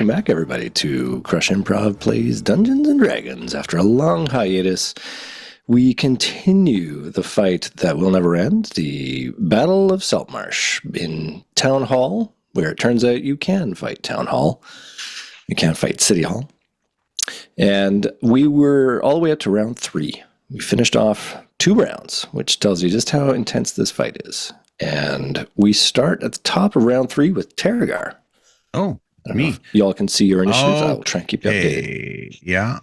welcome back, everybody, to Crush Improv Plays Dungeons and Dragons. After a long hiatus, we continue the fight that will never end, the Battle of Saltmarsh in Town Hall, where it turns out you can fight Town Hall. You can't fight City Hall. And we were all the way up to round 3. We finished off 2 rounds, which tells you just how intense this fight is. And we start at the top of round 3 with Tarragar. Oh, me. Y'all can see your initiatives. I will try and keep you updated. Yeah,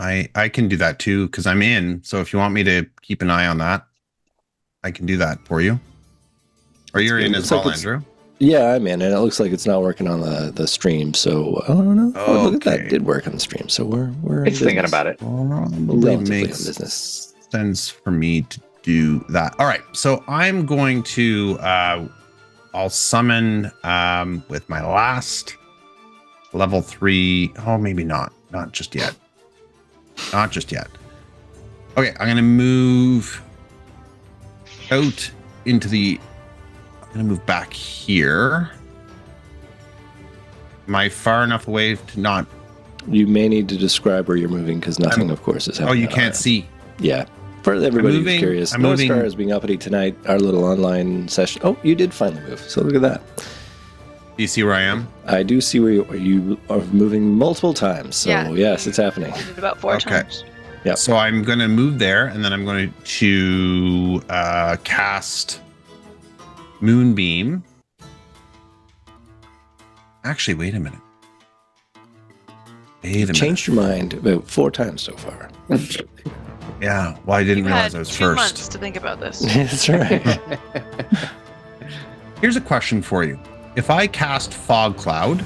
I can do that too because I'm in. So if you want me to keep an eye on that, I can do that for you. Or you're in as well, Andrew? Yeah, I'm in, and it looks like it's not working on the stream. So I don't know. Oh, look at that! It did work on the stream. So we're. It's thinking about it. It makes business sense for me to do that. All right, so I'm going to. I'll summon with my last level 3. Oh, maybe not. Not just yet. Not just yet. Okay, I'm going to move out into the... I'm going to move back here. Am I far enough away to not... You may need to describe where you're moving because nothing, of course, is happening. Oh, you can't see? Yeah. For everybody who's curious, North Star is being uppity tonight. Our little online session. Oh, you did finally move. So look at that. Do you see where I am? I do see where you are moving multiple times. So yes, it's happening. I did about 4 times. Yeah. So I'm going to move there, and then I'm going to cast Moonbeam. Actually, wait a minute. You've changed your mind about 4 times so far. Yeah, well, I didn't realize I was first. 2 months to think about this. That's right. Here's a question for you. If I cast Fog Cloud,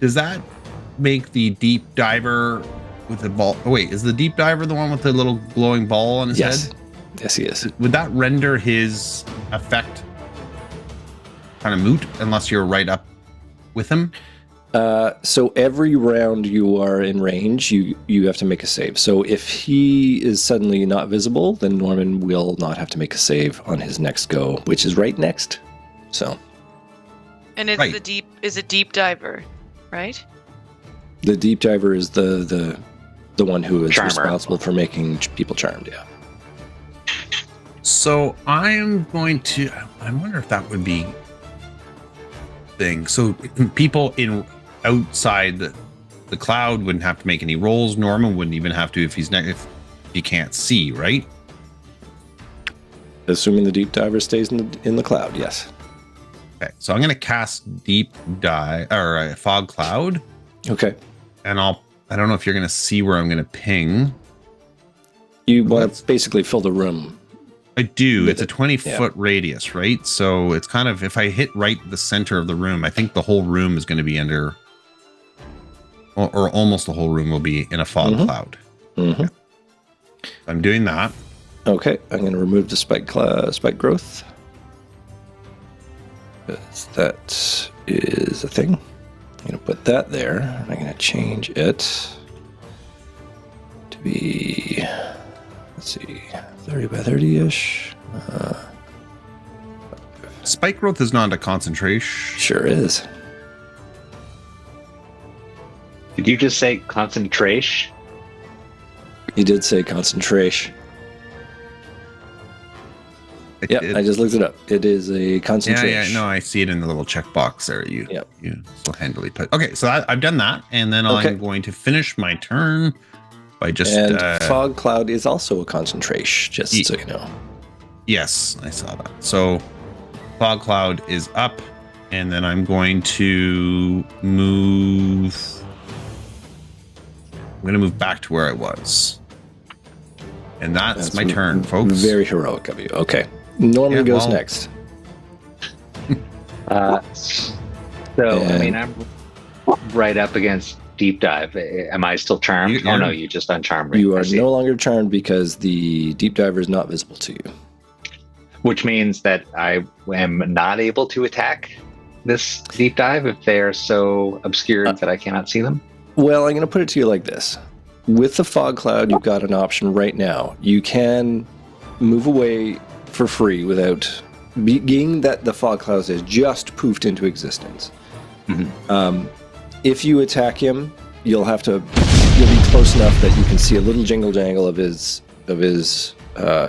does that make the deep diver with the ball? Oh, wait, is the deep diver the one with the little glowing ball on his head? Yes, he is. Would that render his effect kind of moot unless you're right up with him? So every round you are in range, you have to make a save. So if he is suddenly not visible, then Norman will not have to make a save on his next go, which is right next. So. And it's a deep diver, right? The deep diver is the one who is responsible for making people charmed. Yeah. So I am going to. I wonder if that would be thing. So people outside the cloud wouldn't have to make any rolls. Norman wouldn't even have to if he can't see, right? Assuming the deep diver stays in the cloud, yes. Okay, so I'm going to cast Fog Cloud. Okay. And I don't know if you're going to see where I'm going to ping. You want to basically fill the room. I do. It's a 20-foot radius, right? So it's kind of, if I hit right the center of the room, I think the whole room is going to be under, or almost the whole room will be in a fog cloud. Okay. I'm doing that. Okay, I'm going to remove the spike growth. Because that is a thing. I'm going to put that there. And I'm going to change it to be, let's see, 30 by 30-ish. Spike growth is not a concentration. Sure is. Did you just say concentration? You did say concentration. Yeah, I just looked it up. It is a concentration. Yeah, no, I see it in the little checkbox there. You so handily put. Okay, so I've done that, and then I'm going to finish my turn by just. And fog cloud is also a concentration, just so you know. Yes, I saw that. So fog cloud is up, and then I'm going to move. I'm going to move back to where I was, and that's my turn, folks. Very heroic of you. Okay. Norman goes next. I mean, I'm right up against deep dive. Am I still charmed? No, you just uncharmed me. You are no longer charmed because the deep diver is not visible to you. Which means that I am not able to attack this deep dive if they are so obscured that I cannot see them? Well, I'm going to put it to you like this. With the fog cloud, you've got an option right now. You can move away for free without being that the fog cloud is just poofed into existence. If you attack him, you'll be close enough that you can see a little jingle jangle of his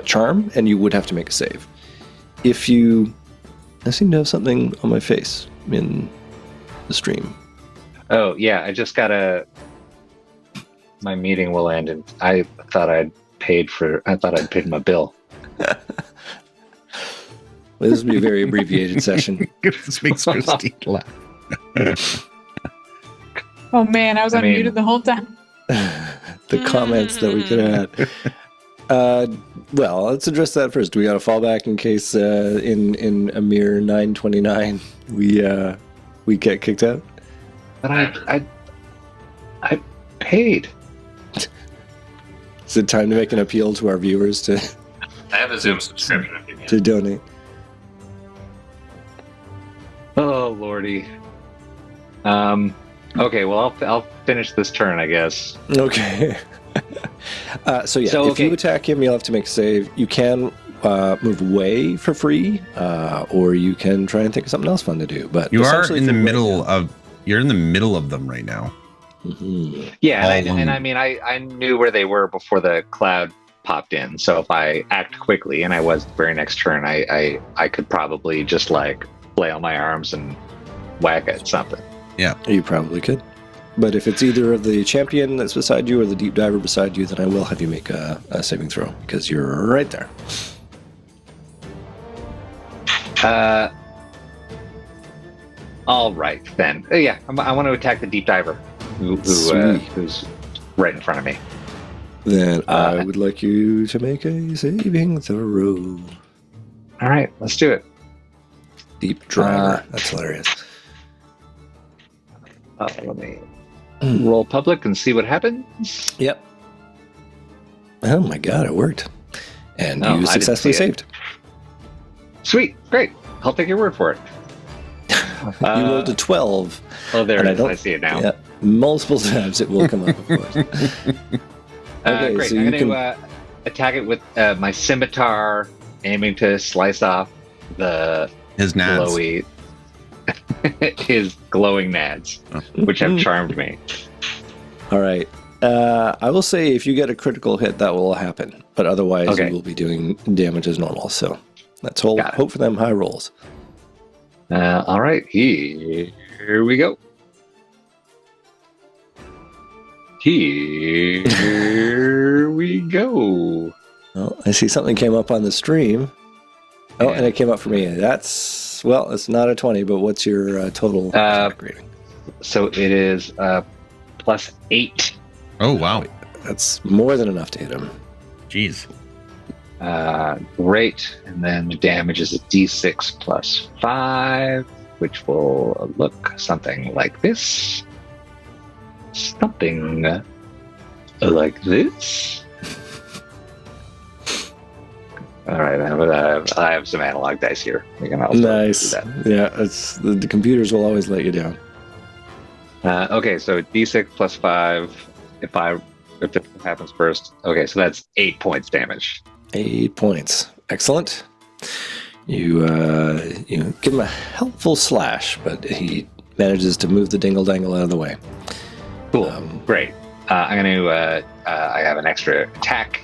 charm, and you would have to make a save. I seem to have something on my face in the stream. Oh yeah, my meeting will end, and I thought I'd paid my bill. Well, this will be a very abbreviated session. This makes Christine laugh. Oh man, I was unmuted the whole time. The comments that we could have had. Well, let's address that first. We got to fall back in case in a mere 9:29 we get kicked out. But I paid. Is it time to make an appeal to our viewers to I have a Zoom subscription if you need. to donate? Oh lordy. Okay, well I'll finish this turn, I guess. Okay. If you attack him, you'll have to make a save. You can move away for free, or you can try and think of something else fun to do. But you are in the middle of them right now. Mm-hmm. Yeah, I knew where they were before the cloud popped in. So if I act quickly, and I was the very next turn, I could probably just like flail my arms and whack at something. Yeah, you probably could. But if it's either of the champion that's beside you or the deep diver beside you, then I will have you make a saving throw because you're right there. All right then. Yeah, I want to attack the deep diver who's right in front of me. Then I would like you to make a saving throw. All right, let's do it. Deep diver. That's hilarious. Let me roll public and see what happens. Yep. Oh my god, it worked. And you successfully saved. Sweet, great. I'll take your word for it. You rolled a 12. Oh, there it is. I see it now. Yeah, multiple times it will come up, of course. Okay, great. So I'm going to attack it with my scimitar, aiming to slice off his nads. His glowing nads, which have charmed me. All right. I will say if you get a critical hit, that will happen. But otherwise, you will be doing damage as normal. So let's hope for them high rolls. All right. Here we go. Here we go. Oh, I see something came up on the stream. Oh, and it came up for me. It's not a 20, but what's your total attack rating? So it is +8. Oh, wow. That's more than enough to hit him. Jeez. Great. And then the damage is a d6 plus 5, which will look something like this. Something like this. All right, I have some analog dice here. We can also nice. do that. Yeah, the computers will always let you down. Okay, so d6 plus 5. If it happens first. Okay, so that's 8 points damage. 8 points. Excellent. You give him a helpful slash, but he manages to move the dingle dangle out of the way. Cool. Great. I'm going to. I have an extra attack.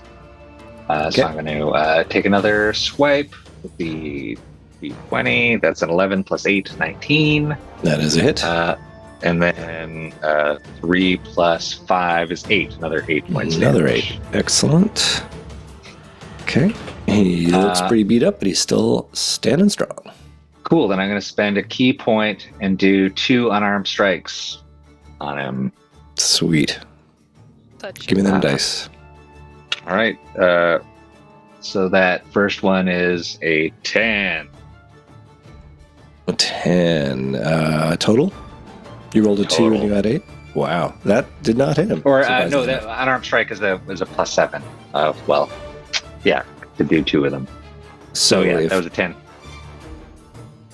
So I'm going to take another swipe with the D20. That's an 11 plus 8, 19. That is a hit. And then 3 plus 5 is 8. Another 8 points. Another damage. 8. Excellent. Okay. He looks pretty beat up, but he's still standing strong. Cool. Then I'm going to spend a key point and do 2 unarmed strikes on him. Sweet. Give me them dice. All right. So that first one is a 10. A 10. Total? You rolled a 2 and you had 8? Wow. That did not hit him. Or no, the unarmed strike is a plus 7. Well, yeah, to do 2 of them. So yeah, that was a 10.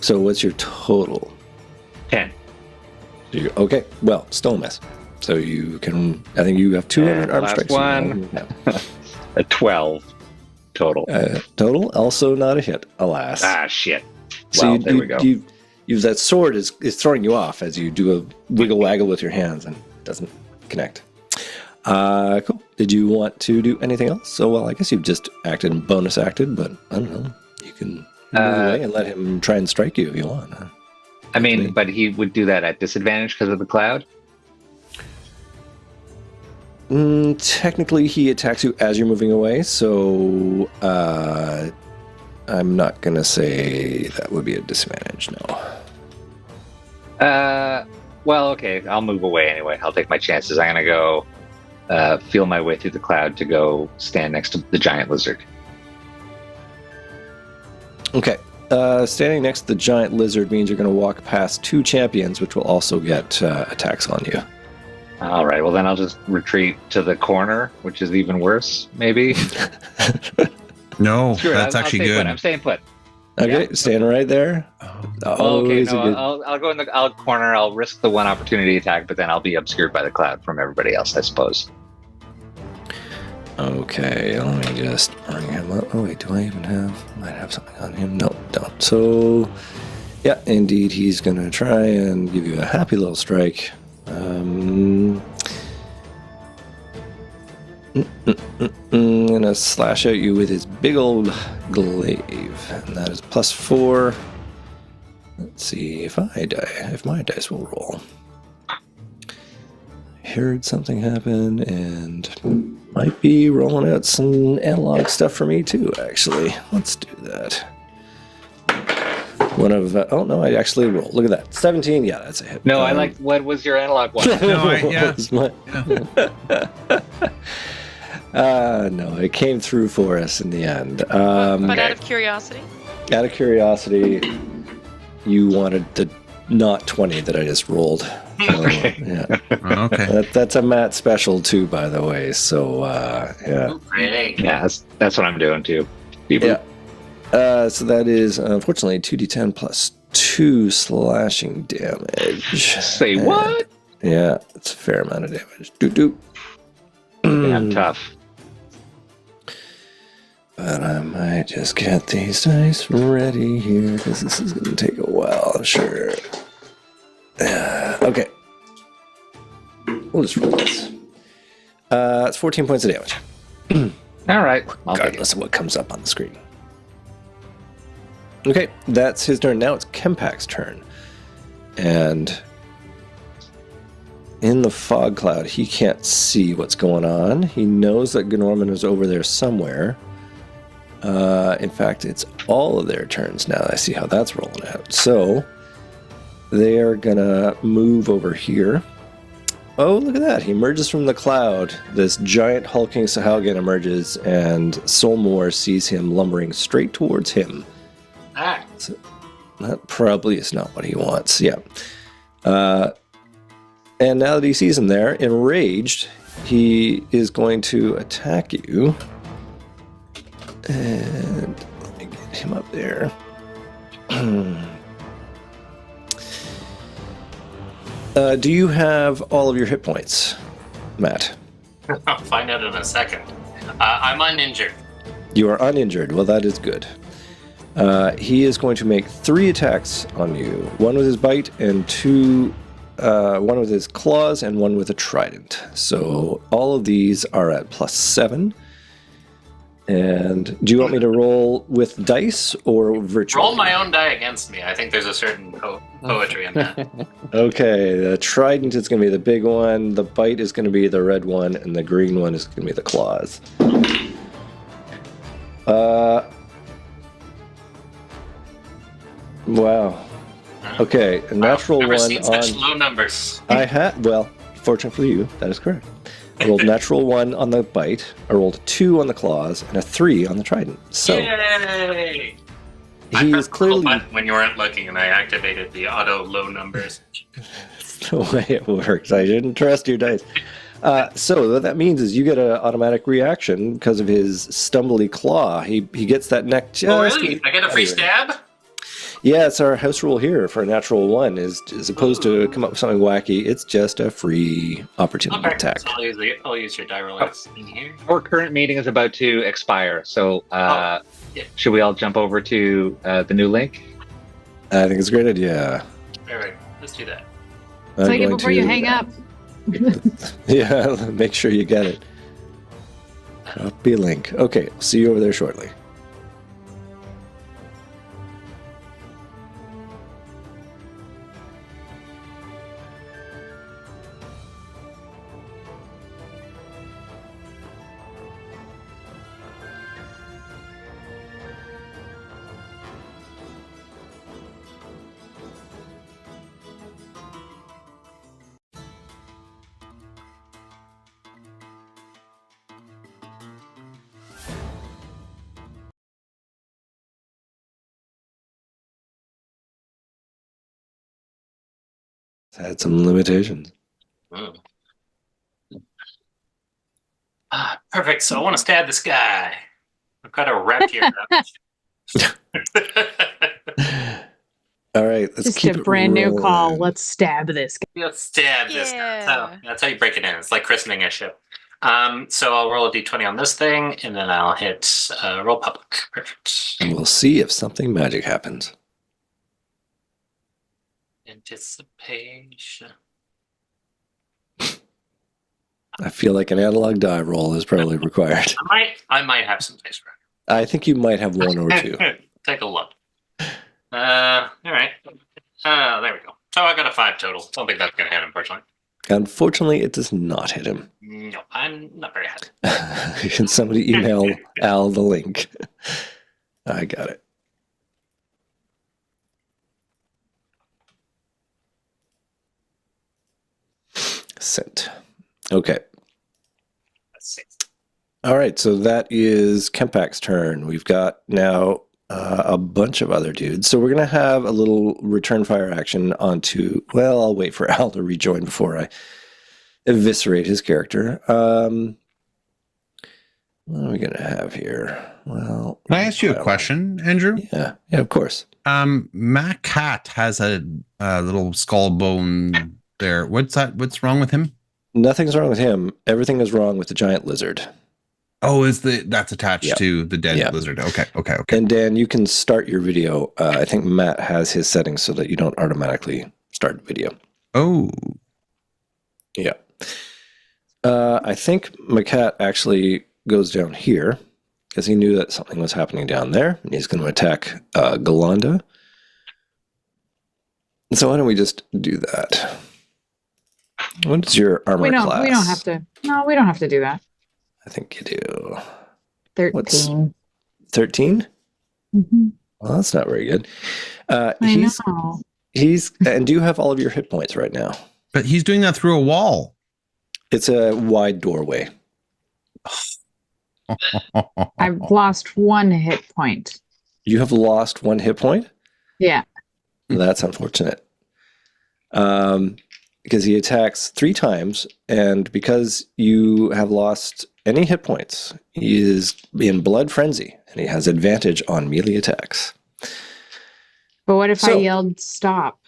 So what's your total? 10. Okay. Well, still a miss. So you can. I think you have 2 unarmed strikes. One. A 12 total. Total, also not a hit, alas. Shit. So well, there we go. that sword is throwing you off as you do a wiggle waggle with your hands and it doesn't connect. Cool. Did you want to do anything else? So, well, I guess you've just acted and bonus acted, but I don't know. You can move away and let him try and strike you if you want. I mean, but he would do that at disadvantage because of the cloud? Technically, he attacks you as you're moving away, so I'm not going to say that would be a disadvantage, no. Well, okay, I'll move away anyway. I'll take my chances. I'm going to go feel my way through the cloud to go stand next to the giant lizard. Okay. Standing next to the giant lizard means you're going to walk past 2 champions, which will also get attacks on you. All right, well, then I'll just retreat to the corner, which is even worse, maybe. No, that's actually good. I'm staying put. Okay, staying right there. Okay, no, I'll go in the corner. I'll risk the one opportunity attack, but then I'll be obscured by the cloud from everybody else, I suppose. Okay, let me just bring him up. Oh wait, do I even have? Might have something on him. No, don't. So, yeah, indeed, he's gonna try and give you a happy little strike. Gonna slash at you with his big old glaive, and that is +4. Let's see if my dice will roll. I heard something happen, and might be rolling out some analog stuff for me too. Actually, let's do that. One of oh no, I actually rolled. Look at that, 17. Yeah, that's a hit. No, I like. What was your analog one? No, it came through for us in the end. But out of curiosity? Out of curiosity, you wanted the not 20 that I just rolled. So, yeah. Okay. That's a Matt special too, by the way. So, yeah. Really? Yeah, that's what I'm doing too. Yeah. So that is, unfortunately, 2d10 plus 2 slashing damage. Say what? Yeah, it's a fair amount of damage. Doop. I'm tough. But I might just get these dice ready here, because this is going to take a while, I'm sure. Okay. We'll just roll this. It's 14 points of damage. All right. Regardless of what comes up on the screen. Okay, that's his turn. Now it's Kempak's turn. And in the fog cloud, he can't see what's going on. He knows that Gnorman is over there somewhere. In fact, it's all of their turns now. I see how that's rolling out. So they're going to move over here. Oh, look at that. He emerges from the cloud. This giant hulking Sahuagin emerges, and Solmore sees him lumbering straight towards him. So that probably is not what he wants. Yeah. And now that he sees him there, enraged, he is going to attack you. And let me get him up there. Do you have all of your hit points, Matt? I'll find out in a second. I'm uninjured. You are uninjured. Well, that is good. He is going to make 3 attacks on you. 1 with his bite and 2... 1 with his claws and 1 with a trident. So all of these are at +7. And do you want me to roll with dice or virtual? Roll my own die against me. I think there's a certain poetry in that. Okay, the trident is going to be the big one, the bite is going to be the red one, and the green one is going to be the claws. Wow. Okay, a natural I've never one seen such low numbers. I had, well, fortunate for you, that is correct. I rolled natural 1 on the bite, I rolled a 2 on the claws, and a 3 on the trident. So, yay! he is clearly... when you weren't looking, and I activated the auto low numbers. That's the way it works. I shouldn't trust your dice. So what that means is you get an automatic reaction because of his stumbly claw. He gets that neck just... Oh, really? I get a free stab? Yeah, it's our house rule here for a natural 1 is as opposed to come up with something wacky, it's just a free opportunity attack. So I'll use your die roll in here. Our current meeting is about to expire, so should we all jump over to the new link? I think it's a great idea. All right, let's do that. Take it before you hang up. Yeah, make sure you get it. Copy link. Okay, see you over there shortly. Had some limitations. Perfect. So I want to stab this guy. I've got a rep here. All right, let's Just keep a it brand new rolling. call. Let's stab this guy. Let's stab this guy. That's how you break it in. It's like christening a ship. So I'll roll a d20 on this thing, and then I'll hit roll public. Perfect. And we'll see if something magic happens. Anticipation. I feel like an analog die roll is probably required. I might have some dice for I think you might have one or two. Take a look. All right. There we go. So I got a 5 total. Don't think that's going to hit, unfortunately. Unfortunately, it does not hit him. No, I'm not very happy. Can somebody email Al the link? I got it. Sent. Okay. Let's see. All right, so that is Kempak's turn. We've got now a bunch of other dudes. So we're going to have a little return fire action onto... Well, I'll wait for Al to rejoin before I eviscerate his character. What are we going to have here? Well... Can I ask you a question, Andrew? Yeah, of course. Matt Cat has a little skull bone there. What's wrong with him? Nothing's wrong with him. Everything is wrong with the giant lizard. Oh, that's attached to the dead lizard. Okay. And Dan, you can start your video. I think Matt has his settings so that you don't automatically start video. Oh. Yeah. I think Macat actually goes down here because he knew that something was happening down there, and he's going to attack Galanda. So why don't we just do that? What's your armor class? We don't have to. No, we don't have to do that. I think you do. 13. 13? Mm-hmm. Well, that's not very good. I know. And do you have all of your hit points right now? But he's doing that through a wall. It's a wide doorway. I've lost 1 hit point. You have lost 1 hit point? Yeah. That's unfortunate. Because he attacks 3 times, and because you have lost any hit points, he is in blood frenzy, and he has advantage on melee attacks. But what if I yelled stop?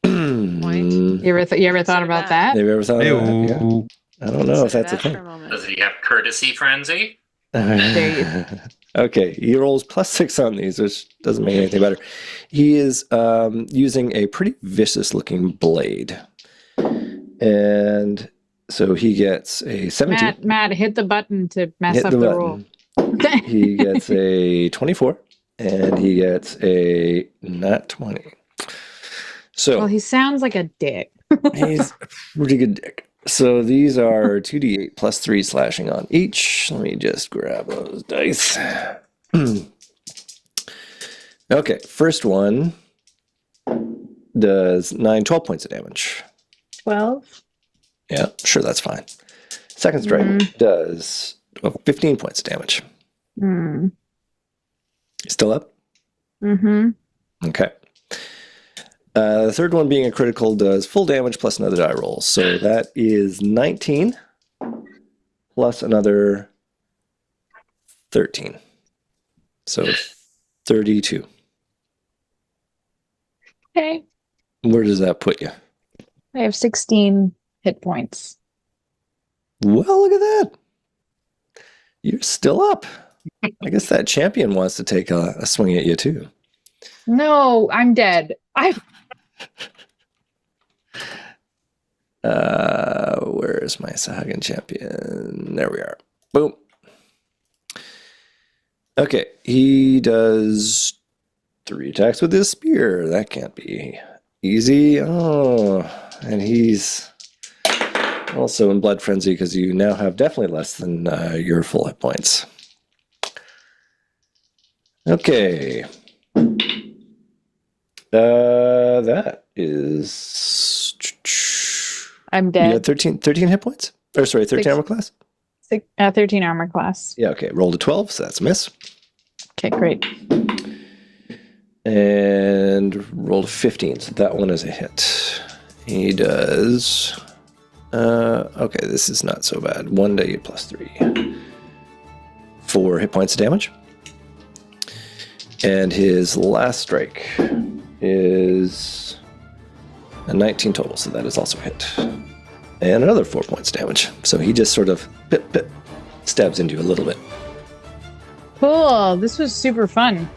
You ever thought about that? Have you ever thought about that? Yeah. I don't know if that's a thing. Does he have courtesy frenzy? Okay, he rolls +6 on these, which doesn't make anything better. He is using a pretty vicious-looking blade. And so he gets a 17. Matt, hit the button to mess up the roll. He gets a 24, and he gets a nat 20. So, well, he sounds like a dick. He's a pretty good dick. So these are 2d8 plus 3 slashing on each. Let me just grab those dice. Okay, first one does 12 points of damage. 12? Yeah, sure, that's fine. Second strike does 15 points of damage. You still up? Mm-hmm. Okay. The third one, being a critical, does full damage plus another die roll. So that is 19 plus another 13. So 32. Okay. Where does that put you? I have 16 hit points. Well, look at that. You're still up. I guess that champion wants to take a swing at you, too. No, I'm dead. Where is my Sahagan champion? There we are. Boom. Okay, he does 3 attacks with his spear. That can't be easy. Oh, and he's also in Blood Frenzy because you now have definitely less than your full hit points. Okay. That is... I'm dead. You had 13 hit points? Or sorry, 13 armor class? 13 armor class. Yeah, okay. Rolled a 12, so that's a miss. Okay, great. And rolled a 15, so that one is a hit. He does... okay, this is not so bad. 1d8 plus 3. 4 hit points of damage. And his last strike is a 19 total, so that is also a hit. And another 4 points damage. So he just sort of stabs into you a little bit. Cool. This was super fun.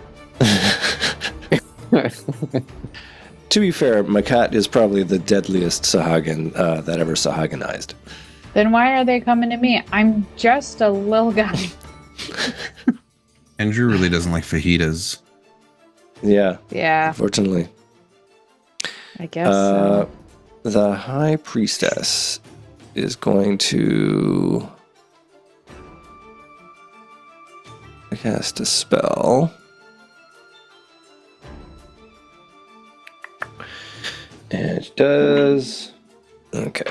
To be fair, my cat is probably the deadliest Sahagan that ever Sahaganized. Then why are they coming to me? I'm just a little guy. Andrew really doesn't like fajitas. Yeah. Yeah. Unfortunately. I guess so. The High Priestess is going to cast a spell. And it does. Okay.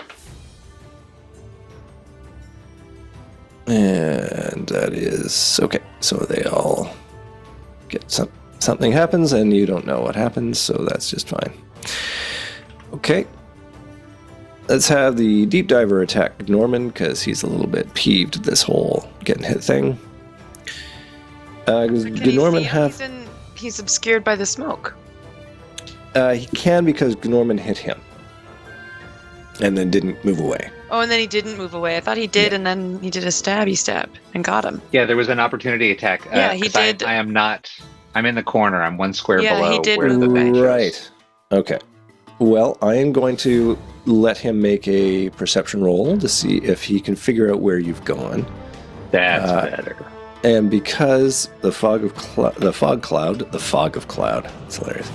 And that is okay. So they all get something happens, and you don't know what happens, so that's just fine. Okay. Let's have the deep diver attack Norman because he's a little bit peeved at this whole getting hit thing. Did Norman have? He's obscured by the smoke. He can because Norman hit him, and then didn't move away. Oh, and then he didn't move away. I thought he did, and then he did a stabby stab and got him. Yeah, there was an opportunity attack. Yeah, he did. I am not. I'm in the corner. I'm 1 square below. Yeah, he did where move the away. bench is. Right. Okay. Well, I am going to let him make a perception roll to see if he can figure out where you've gone. That's better. And because the fog of cloud, it's hilarious,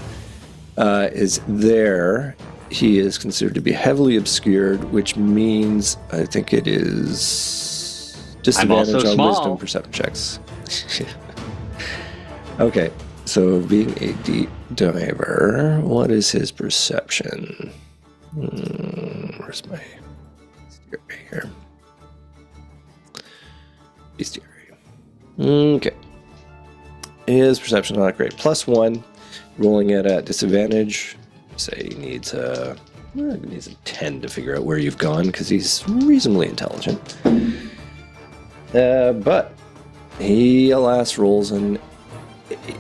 is there, he is considered to be heavily obscured, which means I think it is disadvantage on small. wisdom perception checks. Okay, so being a deep diver, what is his perception? Where's my bestiary here? Bestiary. Okay. His perception not great. +1. Rolling it at disadvantage. Say he needs a 10 to figure out where you've gone because he's reasonably intelligent. But he, alas, rolls rolled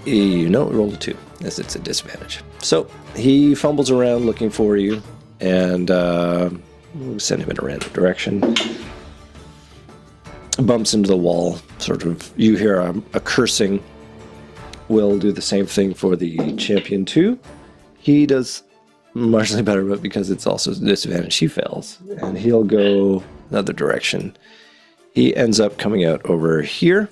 a 2 as it's a disadvantage. So he fumbles around looking for you and we'll send him in a random direction. Bumps into the wall, sort of. You hear a cursing. Will do the same thing for the champion too. He does marginally better, but because it's also a disadvantage, he fails, and he'll go another direction. He ends up coming out over here,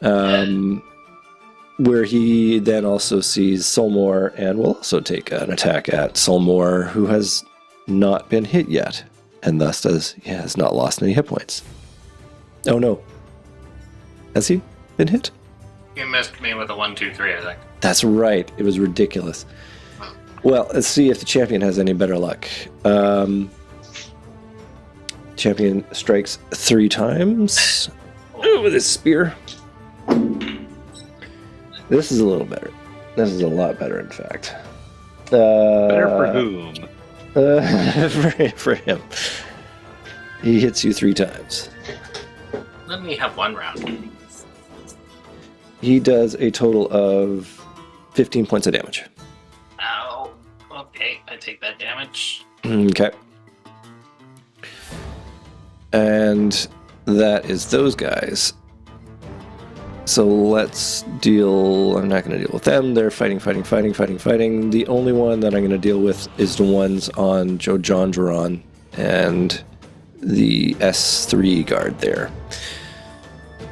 where he then also sees Solmore and will also take an attack at Solmore, who has not been hit yet, and thus has not lost any hit points. Oh no. Has he been hit? You missed me with a 1, 2, 3, I think. That's right. It was ridiculous. Well, let's see if the champion has any better luck. Champion strikes 3 times with his spear. This is a little better. This is a lot better, in fact. Better for whom? For him. He hits you 3 times. Let me have 1 round. He does a total of 15 points of damage. Ow. Okay, I take that damage. Okay. And that is those guys. So let's deal. I'm not going to deal with them. They're fighting. The only one that I'm going to deal with is the ones on Jojonjaron and the S3 guard there.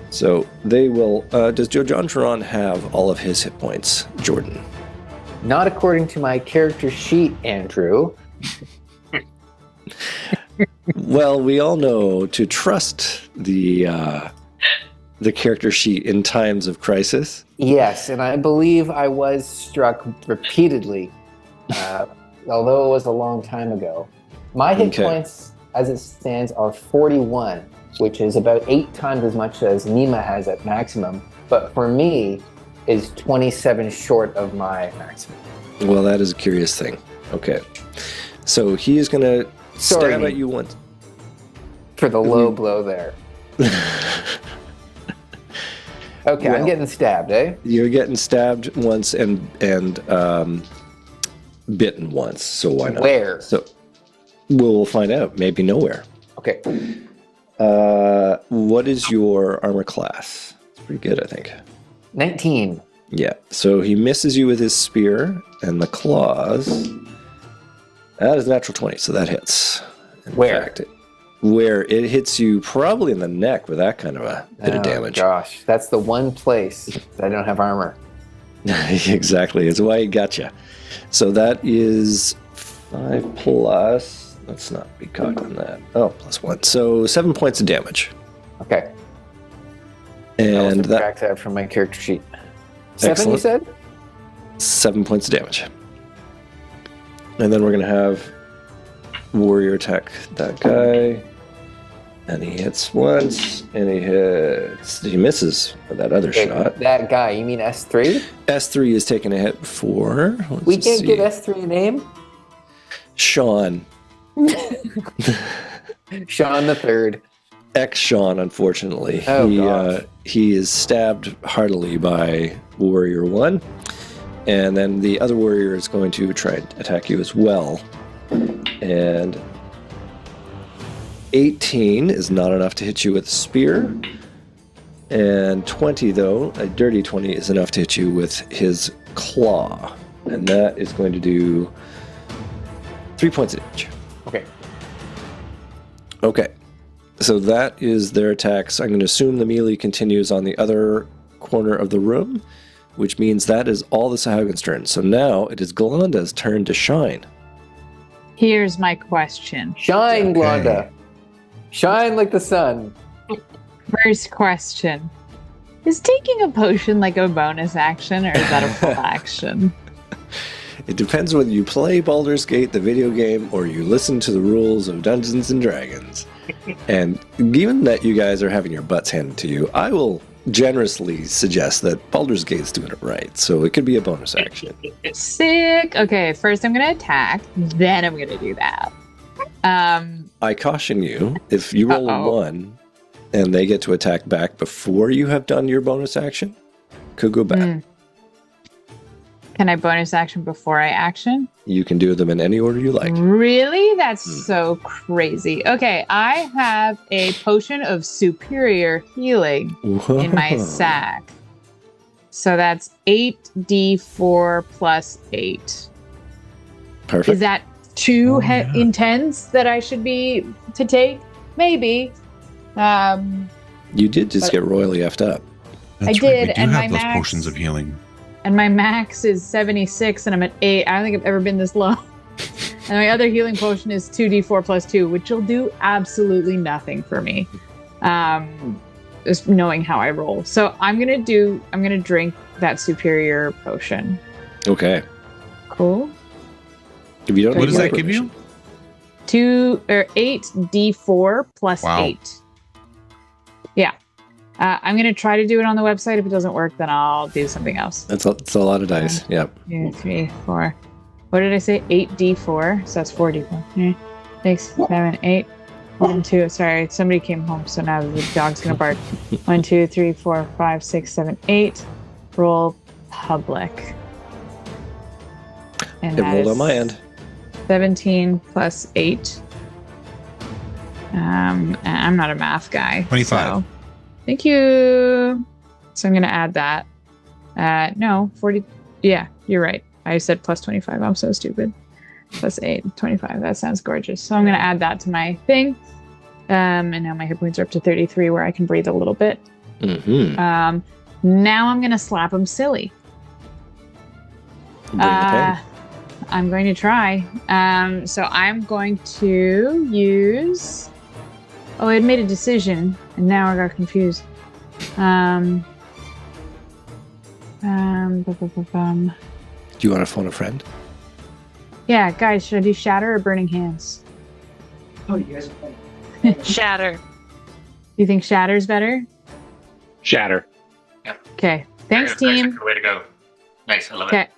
So they will. Does Jojonjaron have all of his hit points, Jordan? Not according to my character sheet, Andrew. Well, we all know to trust the character sheet in times of crisis. Yes, and I believe I was struck repeatedly, although it was a long time ago. My hit points, as it stands, are 41, which is about 8 times as much as Nima has at maximum. But for me, is 27 short of my maximum. Well, that is a curious thing. Okay. So he is going to stab at you once. For the low blow there. Okay, well, I'm getting stabbed, eh? You're getting stabbed once and bitten once, so why not? Where? So we'll find out. Maybe nowhere. Okay. What is your armor class? It's pretty good, I think. 19. Yeah, so he misses you with his spear and the claws. That is a natural 20, so that hits. Where? Where it hits you probably in the neck with that kind of a bit of damage. Gosh, that's the one place that I don't have armor. Exactly, it's why he got you. So that is 5 plus. Let's not be caught on that. Oh, plus 1. So 7 points of damage. Okay. And that subtract that from my character sheet. 7, excellent. You said? 7 points of damage. And then we're going to have warrior attack that guy. And he hits once, and he misses with that other shot. That guy, you mean S3? S3 is taking a hit for... We can't give S3 a name? Sean. Sean the Third. Ex-Sean, unfortunately. Oh, he is stabbed heartily by Warrior 1. And then the other warrior is going to try and attack you as well. And 18 is not enough to hit you with a spear. And 20, though, a dirty 20, is enough to hit you with his claw. And that is going to do 3 points of damage. Okay. Okay. So that is their attacks. I'm going to assume the melee continues on the other corner of the room, which means that is all the Sahagins' turn. So now it is Glanda's turn to shine. Here's my question. Shine, Glanda. Shine like the sun. First question. Is taking a potion like a bonus action, or is that a full action? It depends whether you play Baldur's Gate, the video game, or you listen to the rules of Dungeons and Dragons. And given that you guys are having your butts handed to you, I will generously suggest that Baldur's Gate's doing it right. So it could be a bonus action. Sick. Okay, first I'm going to attack, then I'm going to do that. I caution you, if you roll a 1 and they get to attack back before you have done your bonus action, could go bad. Can I bonus action before I action? You can do them in any order you like. Really? That's so crazy. Okay, I have a potion of superior healing in my sack. So that's 8d4 plus 8. Perfect. Is that too intense that I should be to take? Maybe. You did just get royally effed up. That's I did, We do and have my those max- potions of healing. And my max is 76 and I'm at 8. I don't think I've ever been this low. And my other healing potion is 2d4 plus 2, which will do absolutely nothing for me. Just knowing how I roll. So I'm going to drink that superior potion. Okay. Cool. If you don't What need does my that give you? permission. 8d4 plus 8. Yeah. I'm going to try to do it on the website. If it doesn't work, then I'll do something else. That's a lot of dice. Yep. 2, 3, 4. What did I say? 8d4. So that's 4d4. 6, 7, 8. 1, 2. Sorry, somebody came home, so now the dog's going to bark. 1, 2, 3, 4, 5, 6, 7, 8. Roll public. And It that rolled is on my end. 17 plus 8. I'm not a math guy. 25. So. Thank you. So I'm going to add that. No, 40. Yeah, you're right. I said plus 25. I'm so stupid. Plus 8, 25. That sounds gorgeous. So I'm going to add that to my thing. And now my hit points are up to 33 where I can breathe a little bit. Mm-hmm. Now I'm going to slap him silly. I'm going to try. So I'm going to use... Oh, I had made a decision, and now I got confused. Do you want to phone a friend? Yeah, guys, should I do Shatter or Burning Hands? Oh, you guys are playing. Shatter. You think Shatter's better? Shatter. Okay. Thanks, team. Way to go. Nice. I love it.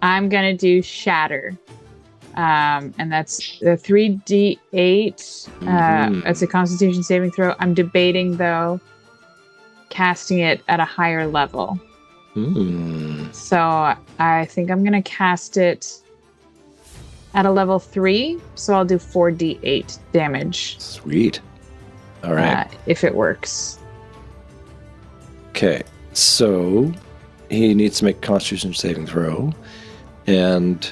I'm going to do Shatter. And that's the 3d8. That's a Constitution saving throw. I'm debating, though, casting it at a higher level. So I think I'm going to cast it at a level 3. So I'll do 4d8 damage. Sweet. All right. If it works. Okay. So he needs to make a Constitution saving throw. And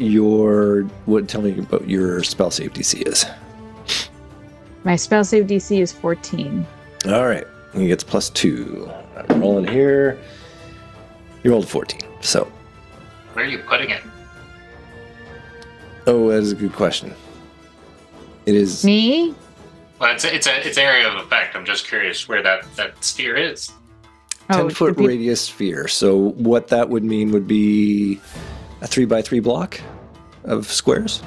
tell me about your spell save DC is. My spell save DC is 14. All right. He gets +2. I'm rolling here. You rolled 14. So. Where are you putting it? Oh, that is a good question. It is me. Well, it's area of effect. I'm just curious where that sphere is. 10-foot radius sphere. So what that would mean would be a 3x3 block of squares.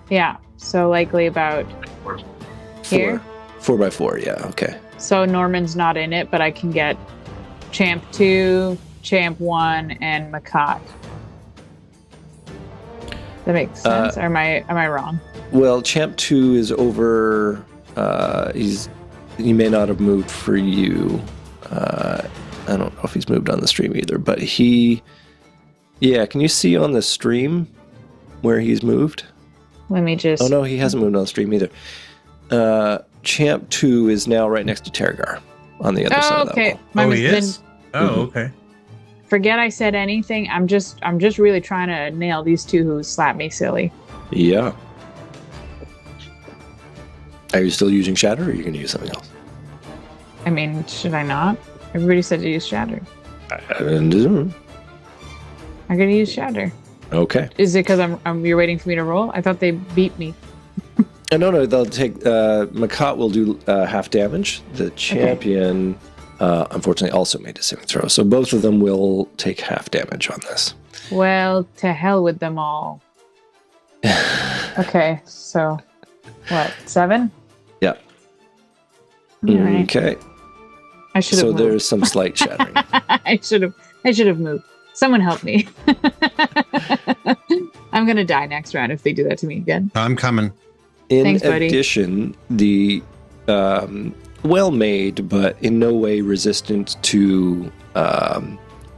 Yeah. So likely about here. 4x4. Yeah. Okay. So Norman's not in it, but I can get Champ 2, Champ 1, and Makat. That makes sense. Or am I wrong? Well, Champ 2 is over. He may not have moved for you. I don't know if he's moved on the stream either, but can you see on the stream where he's moved? Let me just... Oh no, he hasn't moved on the stream either. Champ 2 is now right next to Tergar on the other side of that wall. He is? Okay. Forget I said anything. I'm just really trying to nail these two who slapped me silly. Yeah. Are you still using Shatter, or are you going to use something else? I mean, should I not? Everybody said to use Shatter. I'm going to use Shatter. Okay. Is it because you're waiting for me to roll? I thought they beat me. No, they'll take... Makat will do half damage. The champion, unfortunately, also made a saving throw. So both of them will take half damage on this. Well, to hell with them all. Okay, so... What, 7? Yeah. Right. Okay. I should have moved. There's some slight shattering. I should have moved. Someone help me. I'm gonna die next round if they do that to me again. I'm coming. Thanks, In buddy. addition, the well-made but in no way resistant to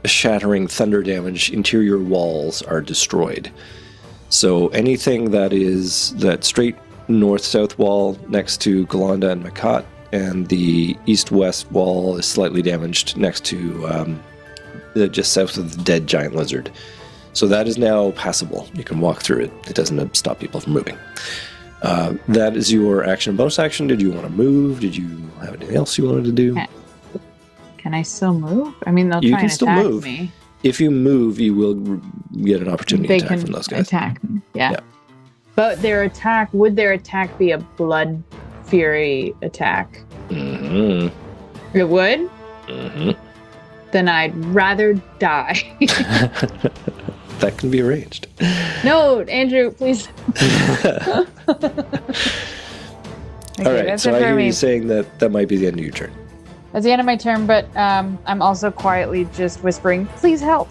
shattering thunder damage interior walls are destroyed. So anything that straight north-south wall next to Galanda and Makat, and the east-west wall is slightly damaged next to just south of the dead giant lizard. So that is now passable. You can walk through it. It doesn't stop people from moving. That is your action and bonus action. Did you want to move? Did you have anything else you wanted to do? Can I still move? I mean, they'll try and attack me. If you move, you will get an opportunity attack from those guys. Attack me. Yeah. But would their attack be a blood fury attack? Mm-hmm. It would? Mm-hmm. Then I'd rather die. That can be arranged. No, Andrew, please. All right, so I hear you saying that might be the end of your turn. That's the end of my turn, but I'm also quietly just whispering, please help.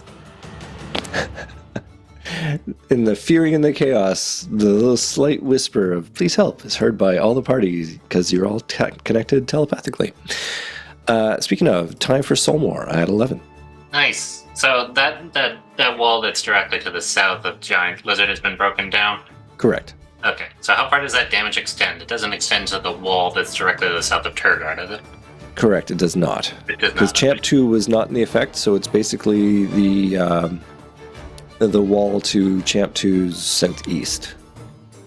In the fury and the chaos, the little slight whisper of please help is heard by all the parties because you're all connected telepathically. Speaking of, time for Solmore at 11. Nice. So that wall that's directly to the south of Giant Lizard has been broken down? Correct. Okay. So how far does that damage extend? It doesn't extend to the wall that's directly to the south of Tergar, does it? Correct, it does not. It does Because not. Champ 2 was not in the effect, so it's basically the wall to Champ 2's southeast.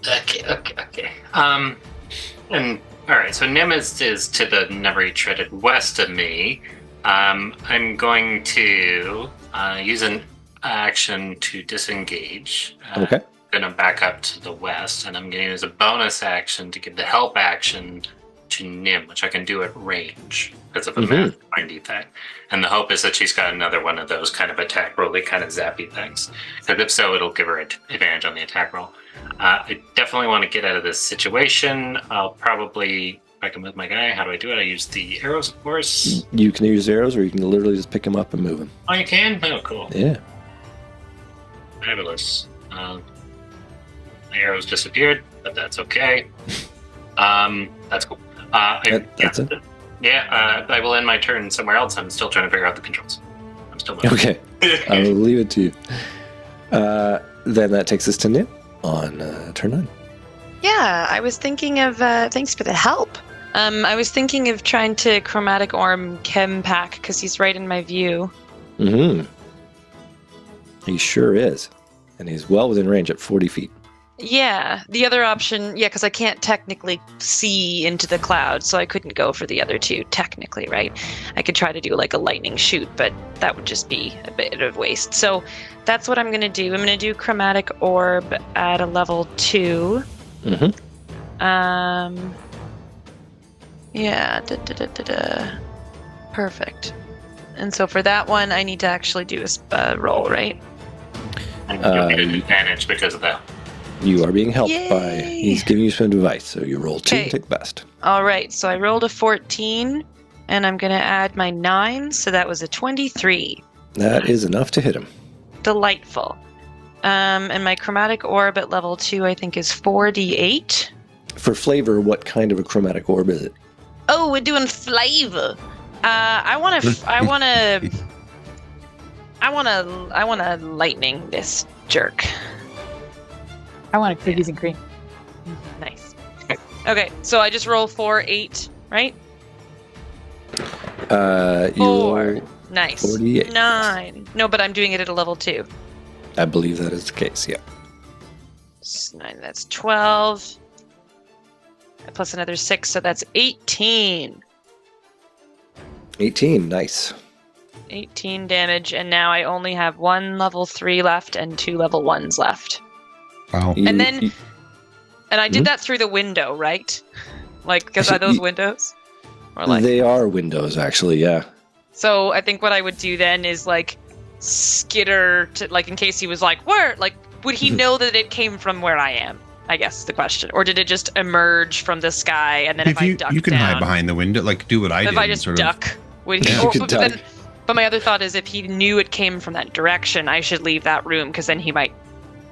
Okay. And all right, so Nim is to the never treaded west of me. I'm going to use an action to disengage. Okay. I'm going to back up to the west, and I'm going to use a bonus action to give the help action to Nim, which I can do at range because of a math mind effect. And the hope is that she's got another one of those kind of attack rolly kind of zappy things. Because if so, it'll give her advantage on the attack roll. I definitely want to get out of this situation. I'll probably, if I can move my guy, how do I do it? I use the arrows, of course. You can use arrows, or you can literally just pick him up and move him. Oh, you can? Oh, cool. Yeah. Fabulous. My arrows disappeared, but that's okay. That's cool. That's it? Yeah, I will end my turn somewhere else. I'm still trying to figure out the controls. I'm still moving. Okay. I will leave it to you. Then that takes us to Nim on turn 9. Yeah, I was thinking of, thanks for the help. I was thinking of trying to chromatic orb Kempak because he's right in my view. Mm-hmm. He sure is. And he's well within range at 40 feet. Yeah, the other option, because I can't technically see into the cloud, so I couldn't go for the other two, technically, right? I could try to do like a lightning shoot, but that would just be a bit of waste. So that's what I'm going to do. I'm going to do chromatic orb at a level 2. Mm-hmm. Yeah, perfect. And so for that one, I need to actually do a roll, right? And you'll get an advantage because of that. You are being helped Yay! by... He's giving you some advice, so you roll 2 and take the best. All right, so I rolled a 14, and I'm going to add my 9, so that was a 23. That is enough to hit him. Delightful. And my chromatic orb at level 2, I think, is 4d8. For flavor, what kind of a chromatic orb is it? Oh, we're doing flavor. I want to lightning this jerk. I want cookies and cream. Nice. Okay, so I just roll 4, 8, right? You 4. roll Nice. 48. 9. No, but I'm doing it at a level 2. I believe that is the case, yeah. 9, that's 12. Plus another 6, so that's 18. 18, nice. 18 damage, and now I only have 1 level 3 left and 2 level 1s left. Wow. And I did that through the window, right? Like, because are those windows? Or like, they are windows, actually, yeah. so I think what I would do then is like skitter to, like, in case he was like, where? Like, would he know that it came from where I am? I guess is the question. Or did it just emerge from the sky and then if I duck you can down, hide behind the window, like do what I did. if I just duck, would he? But my other thought is if he knew it came from that direction, I should leave that room because then he might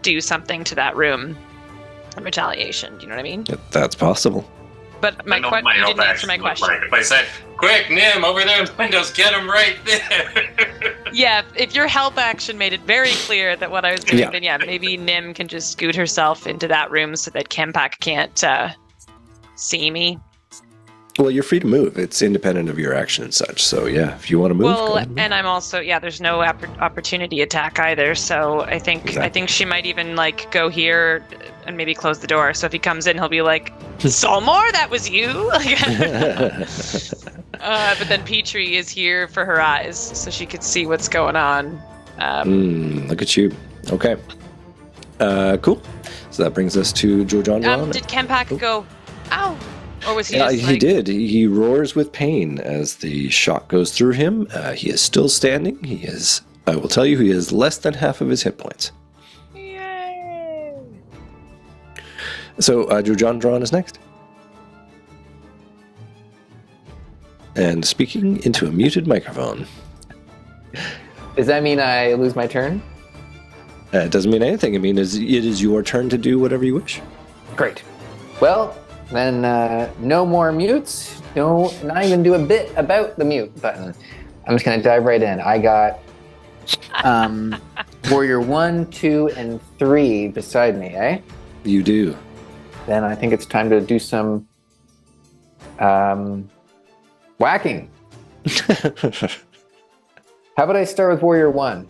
do something to that room in retaliation. Do you know what I mean? That's possible. But you didn't answer my question. Like if I said, quick, Nim, over there in the windows, get him right there. Yeah, if your help action made it very clear that what I was doing, then maybe Nim can just scoot herself into that room so that Kempak can't see me. Well, you're free to move. It's independent of your action and such. So, yeah, if you want to move. Well, and I'm also, there's no opportunity attack either. So I think she might even like go here and maybe close the door. So if he comes in, he'll be like, Solmor, that was you? But then Petrie is here for her eyes, so she could see what's going on. Look at you. Okay. Cool. So that brings us to Jorjandron. Did Kempak go, ow? Or was he he did. He roars with pain as the shock goes through him. He is still standing. He is, I will tell you, he is less than half of his hit points. Yay! So, Jorjandron is next. And speaking into a muted microphone. Does that mean I lose my turn? It doesn't mean anything. It means it is your turn to do whatever you wish. Great. Well, then no more mutes. No, not even do a bit about the mute button. I'm just going to dive right in. I got Warrior 1, 2, and 3 beside me, eh? You do. Then I think it's time to do some Whacking. How about I start with Warrior 1?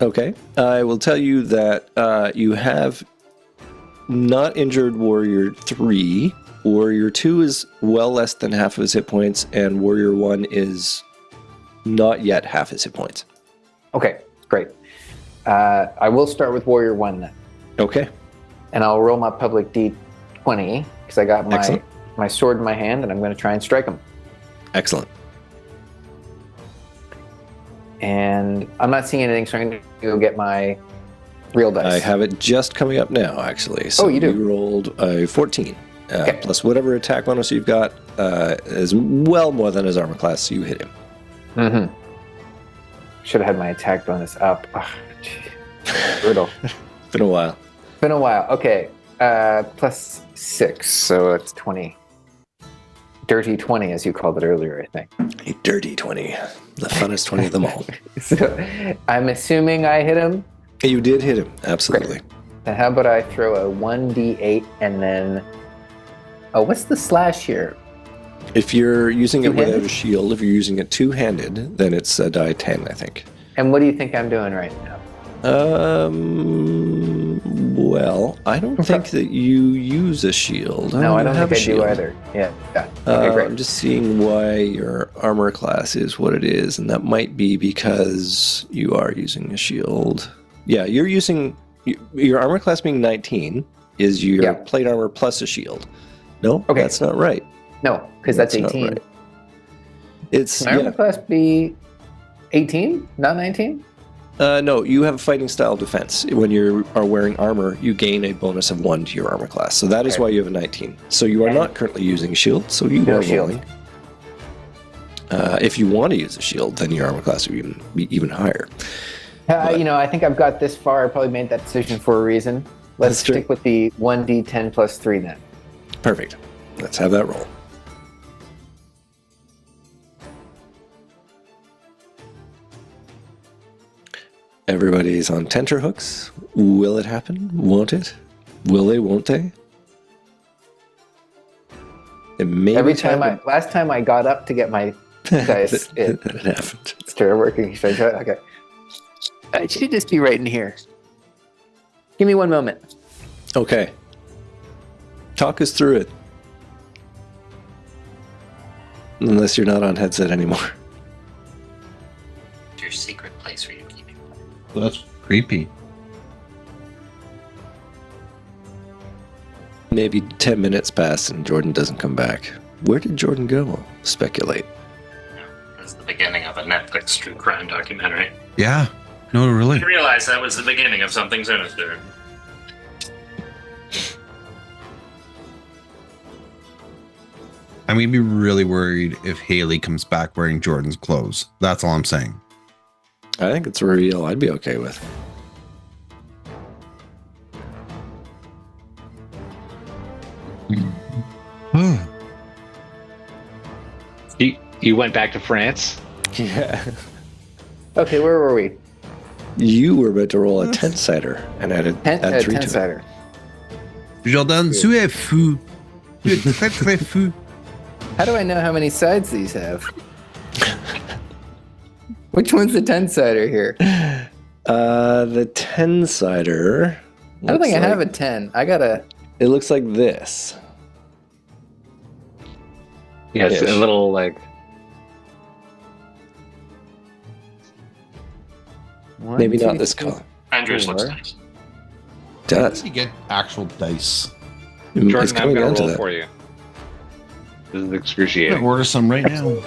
Okay. I will tell you that you have not injured Warrior 3. Warrior 2 is well less than half of his hit points, and Warrior 1 is not yet half his hit points. Okay, great. I will start with Warrior 1 then. Okay. And I'll roll my public D20 because I got my sword in my hand and I'm going to try and strike him. Excellent. And I'm not seeing anything, so I'm going to go get my real dice. I have it just coming up now, actually. So you do? You rolled a 14. Okay. Plus whatever attack bonus you've got is well more than his armor class, so you hit him. Mm-hmm. Should have had my attack bonus up. Oh, brutal. Been a while. Been a while. Okay. Plus 6, so it's 20. Dirty 20, as you called it earlier, I think. A dirty 20. The funnest 20 of them all. So I'm assuming I hit him. You did hit him, absolutely. Great. And how about I throw a 1d8 and then... Oh, what's the slash here? If you're using it Two-handed? without a shield, if you're using it two-handed, then it's a die 10, I think. And what do you think I'm doing right now? Well, I don't think that you use a shield. No, I don't have think a I do shield. either. Yeah. Okay, great. I'm just seeing why your armor class is what it is, and that might be because you are using a shield. Yeah, you're using your armor class being 19 is your plate armor plus a shield. No, Okay. That's not right. No, because that's not 18. right. It's Can my armor class be 18, not 19? No, you have a fighting style defense. When you are wearing armor, you gain a bonus of 1 to your armor class. So that is why you have a 19. So you are not currently using a shield, so you No are shield. rolling. If you want to use a shield, then your armor class would be even higher. I think I've got this far. I probably made that decision for a reason. Let's That's true. stick with the 1d10 plus 3 then. Perfect. Let's have that roll. Everybody's on tenterhooks. Will it happen? Won't it? Will they? Won't they? It may Every be time last time I got up to get my dice, it it happened. started working. Should I try? Okay. I should just be right in here. Give me one moment. Okay. Talk us through it. Unless you're not on headset anymore. Your secret place where you keep it. Well, that's creepy. Maybe 10 minutes pass and Jordan doesn't come back. Where did Jordan go? Speculate. That's the beginning of a Netflix true crime documentary. Yeah. No, really. I realized that was the beginning of something sinister. I'm going to be really worried if Haley comes back wearing Jordan's clothes. That's all I'm saying. I think it's a reveal I'd be okay with. You went back to France? Yeah. Okay, where were we? You were about to roll a 10-sider and add 3 to it. Cider. Jordan, tu es fou. Tu es très très fou. How do I know how many sides these have? Which one's the 10 cider here? The 10-sider. I don't think I have a 10. I gotta. It looks like this. Yes, Ish. a little like. Maybe not this color. Andrew's looks Four. nice. Does. You get actual dice. It's Jordan, I'm coming going down to to roll that. for you. This is I'm gonna excruciating. order some right now.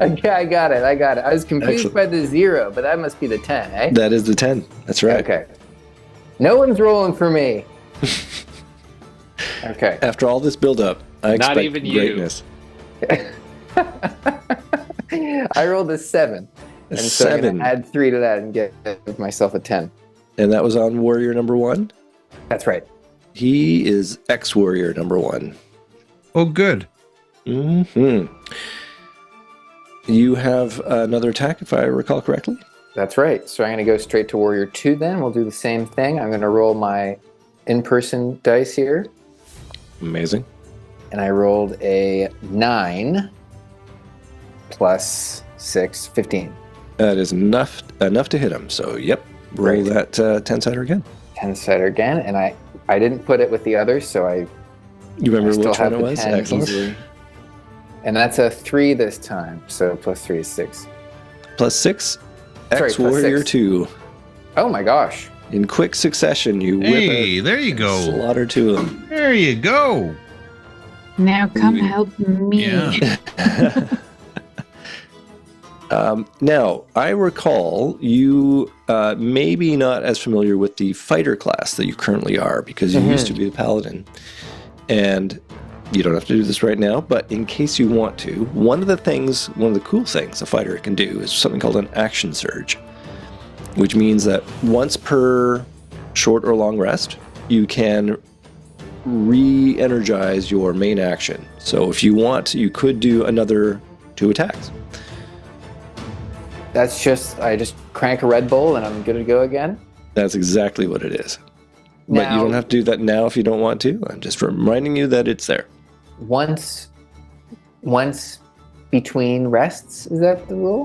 Okay, I got it. I was confused Excellent. by the 0, but that must be the 10, eh? That is the 10. That's right. Okay. No one's rolling for me. Okay. After all this build-up, I Not expect even you. greatness. I rolled a 7. A And so I'm 7. going to add 3 to that and give myself a 10. And that was on warrior number 1? That's right. He is ex-warrior number 1. Oh, good. Mm-hmm. You have another attack, if I recall correctly? That's right. So I'm going to go straight to Warrior 2 then. We'll do the same thing. I'm going to roll my in-person dice here. Amazing. And I rolled a 9. plus 6, 15. That is enough to hit him. So, yep. Roll that 10-sider again. 10-sider again, and I didn't put it with the others, so You remember which one it was? Excellent. Easily. And that's a 3 this time, so plus 3 is 6. Plus 6, Ex-Warrior 2. Oh my gosh. In quick succession, you whip Hey, there you go. Slaughter 2 of them. There you go. Now come help me. Yeah. Now, I recall you maybe not as familiar with the fighter class that you currently are, because you used to be a paladin. And you don't have to do this right now, but in case you want to, one of the cool things a fighter can do is something called an action surge, which means that once per short or long rest, you can re-energize your main action. So if you want, you could do another 2 attacks. That's I just crank a Red Bull and I'm good to go again? That's exactly what it is. But you don't have to do that now if you don't want to. I'm just reminding you that it's there. Once between rests, is that the rule?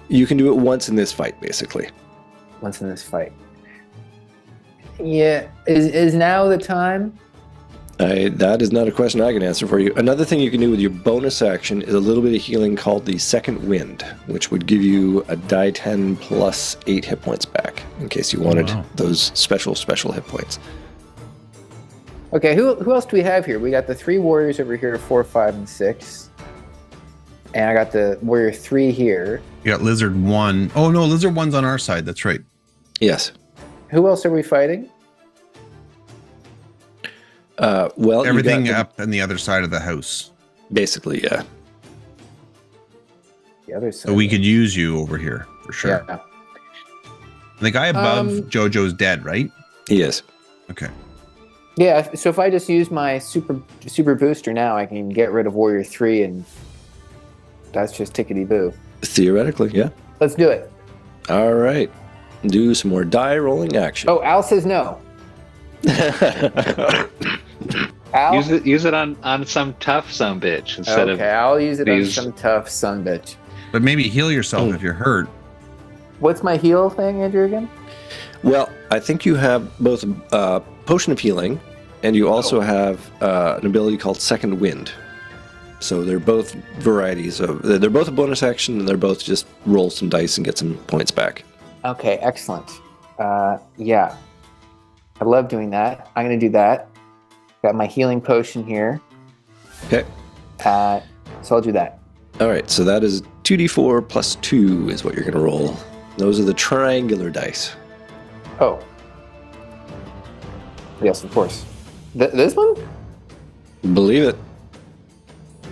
You can do it once in this fight, basically. Once in this fight. Yeah. Is now the time? That is not a question I can answer for you. Another thing you can do with your bonus action is a little bit of healing called the Second Wind, which would give you a die 10 plus 8 hit points back, in case you wanted those special hit points. Okay, who else do we have here? We got the 3 warriors over here, 4, 5, and 6. And I got the warrior 3 here. You got Lizard 1. Oh, no, Lizard 1's on our side. That's right. Yes. Who else are we fighting? Well, everything up on the other side of the house. Basically, yeah. The other side. So we could use you over here for sure. Yeah. The guy above Jojo's dead, right? He is. Okay. Yeah. So if I just use my super booster now, I can get rid of Warrior 3, and that's just tickety boo. Theoretically, yeah. Let's do it. All right. Do some more die rolling action. Oh, Al says no. Al? Use it on some tough sumbitch instead of. Okay, I'll use it on some tough sumbitch. But maybe heal yourself if you're hurt. What's my heal thing, Andrew, again? Well, I think you have both a potion of healing, and you also have an ability called Second Wind. So they're both varieties of. They're both a bonus action, and they're both just roll some dice and get some points back. Okay, excellent. Yeah. I love doing that. I'm going to do that. Got my healing potion here. Okay. So I'll do that. All right, so that is 2d4 plus 2 is what you're going to roll. Those are the triangular dice. Oh. Yes, of course. This one? Believe it.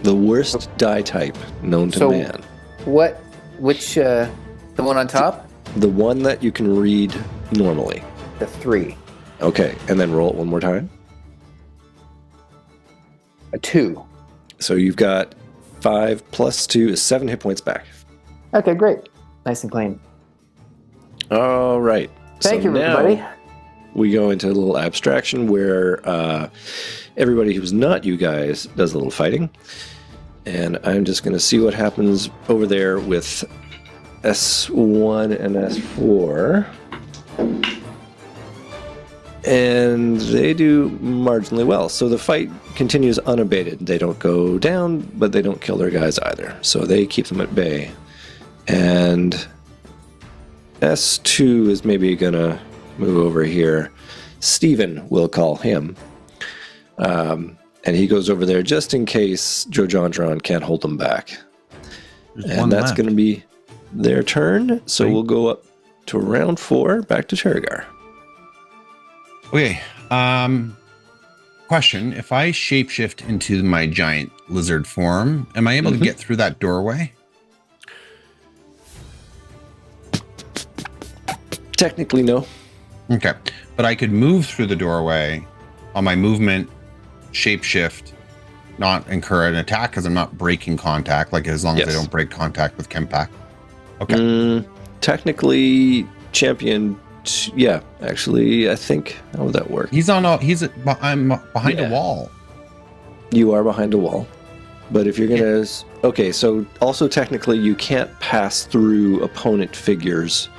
The worst die type known to man. Which, the one on top? The one that you can read normally. The 3. Okay, and then roll it one more time. A 2. So you've got 5 plus 2 is 7 hit points back. Okay, great. Nice and clean. All right. Thank you, now everybody. We go into a little abstraction where everybody who's not you guys does a little fighting. And I'm just going to see what happens over there with S1 and S4. And they do marginally well. So the fight continues unabated. They don't go down, but they don't kill their guys either. So they keep them at bay. And S2 is maybe going to move over here. Steven, we'll call him. And he goes over there just in case Jojondron can't hold them back. And that's going to be their turn. So we'll go up to round 4, back to Cherrigar. Okay. Question. If I shapeshift into my giant lizard form, am I able to get through that doorway? Technically, no. Okay. But I could move through the doorway on my movement, shapeshift, not incur an attack because I'm not breaking contact, like as long as I don't break contact with Kempak. Okay. Technically, champion. Yeah, actually, I think how would that work? I'm behind a wall. You are behind a wall. But if you're gonna, okay, so also technically you can't pass through opponent figures.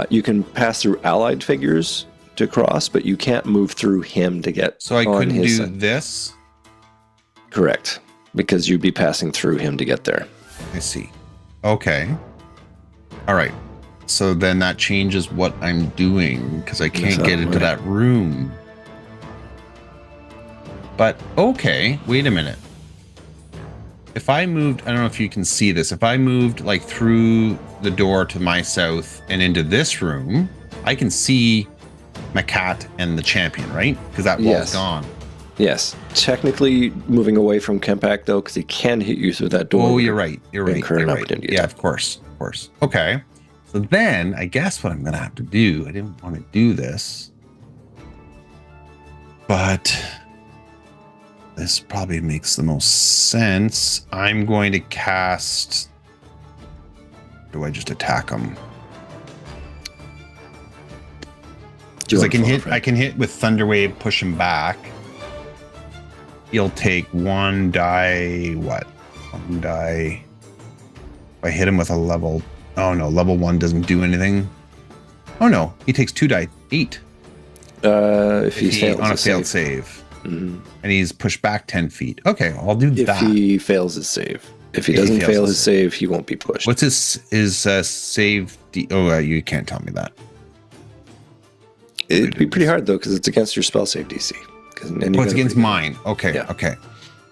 You can pass through allied figures to cross, but you can't move through him to get. So I couldn't do this? Correct, because you'd be passing through him to get there. I see. Okay. All right. So then that changes what I'm doing because I can't get into that room. But okay, wait a minute. If I moved, I don't know if you can see this. If I moved like through the door to my south and into this room, I can see my cat and the champion, right? Because that wall's gone. Yes. Technically moving away from Kempak though, because he can hit you through that door. Oh, you're right. You're right. You're right. Yeah, of course. Of course. Okay. So then I guess what I'm going to have to do, I didn't want to do this, but this probably makes the most sense. I'm going to cast, do I just attack him? Because I can hit with Thunderwave, push him back. He'll take one die, what? One die. If I hit him with a level, oh no, level 1 doesn't do anything. Oh no, he takes 2 die, 8. If he fails on a failed save. Mm-hmm. And he's pushed back 10 feet. Okay, I'll do that. If he fails his save. If he doesn't fail his save, he won't be pushed. What's his save? You can't tell me that. It'd be pretty hard though, because it's against your spell save DC. It's against mine. Okay, yeah. Okay.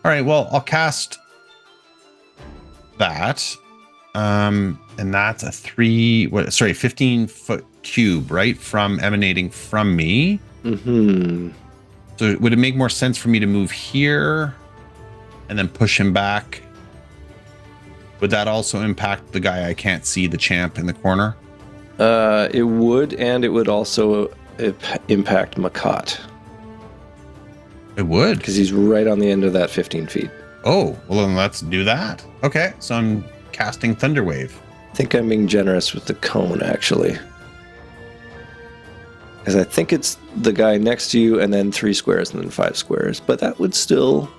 All right, well, I'll cast that. And that's a 15-foot cube, right? Emanating from me. Mm-hmm. So would it make more sense for me to move here and then push him back? Would that also impact the guy I can't see, the champ in the corner? It would, and it would also impact Makat. It would? Because he's right on the end of that 15 feet. Oh, well then let's do that. Okay, so I'm casting Thunderwave. I think I'm being generous with the cone, actually. Because I think it's the guy next to you, and then 3 squares, and then 5 squares. But that would still...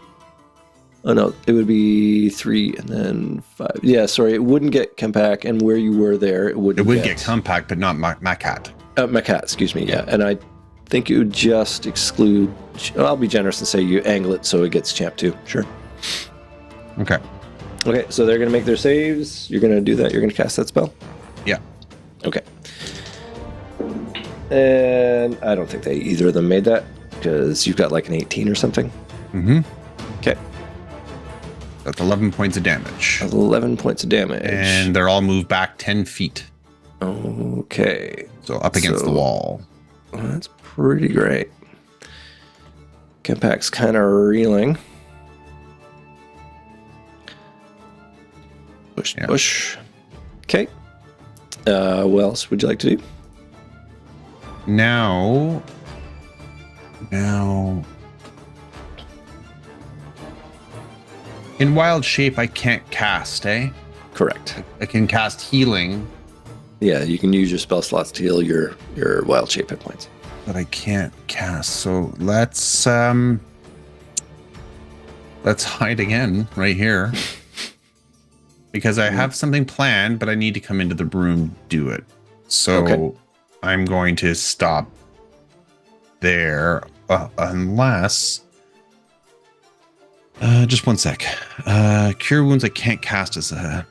Oh, no, it would be 3, and then 5. Yeah, sorry, it wouldn't get Kempak, and where you were there, it wouldn't get Kempak, but not Makat. Makat, excuse me, yeah. And I think it would just exclude... I'll be generous and say you angle it so it gets champ too. Sure. Okay. Okay, so they're going to make their saves. You're going to do that? You're going to cast that spell? Yeah. Okay. And I don't think either of them made that, because you've got like an 18 or something. Mm-hmm. Okay. That's 11 points of damage. 11 points of damage. And they're all moved back 10 feet. Okay. So up against the wall. That's pretty great. Kempak's kind of reeling. Push, push. Okay. What else would you like to do? Now. In wild shape, I can't cast, eh? Correct. I can cast healing. Yeah, you can use your spell slots to heal your wild shape hit points. But I can't cast, so let's hide again right here. Because I have something planned, but I need to come into the room, do it. So I'm going to stop there, unless... just one sec. Cure Wounds I can't cast as a...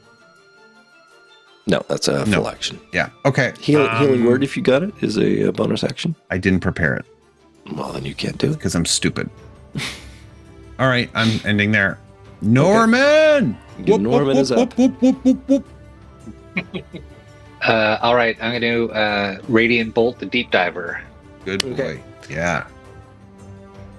No, that's a full action. Yeah, okay. Healing Word, if you got it, is a bonus action. I didn't prepare it. Well, then you can't do it. Because I'm stupid. All right, I'm ending there. Norman! Okay. Norman is up. All right, I'm going to Radiant Bolt the Deep Diver. Good boy. Okay. Yeah.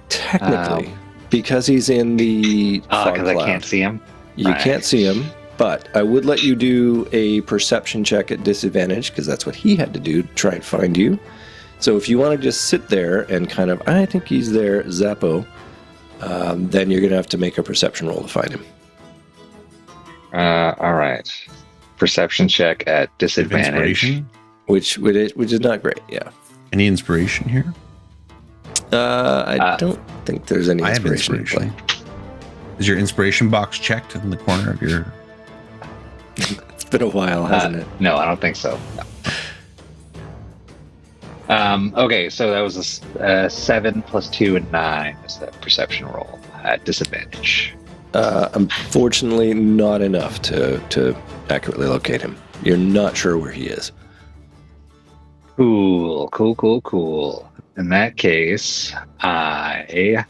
Technically, because he's in the fog because I cloud, can't see him. You can't see him, but I would let you do a perception check at disadvantage, because that's what he had to do to try and find you. So if you want to just sit there and kind of, I think he's there, Zappo, then you're going to have to make a perception roll to find him. All right. Perception check at disadvantage. Which is not great, yeah. Any inspiration here? I don't think there's any inspiration in play. Is your inspiration box checked in the corner of your? It's been a while, hasn't it? No, I don't think so. No. Okay, so that was a 7 plus 2 and 9 is the perception roll at disadvantage. Unfortunately, not enough to accurately locate him. You're not sure where he is. Cool. In that case, I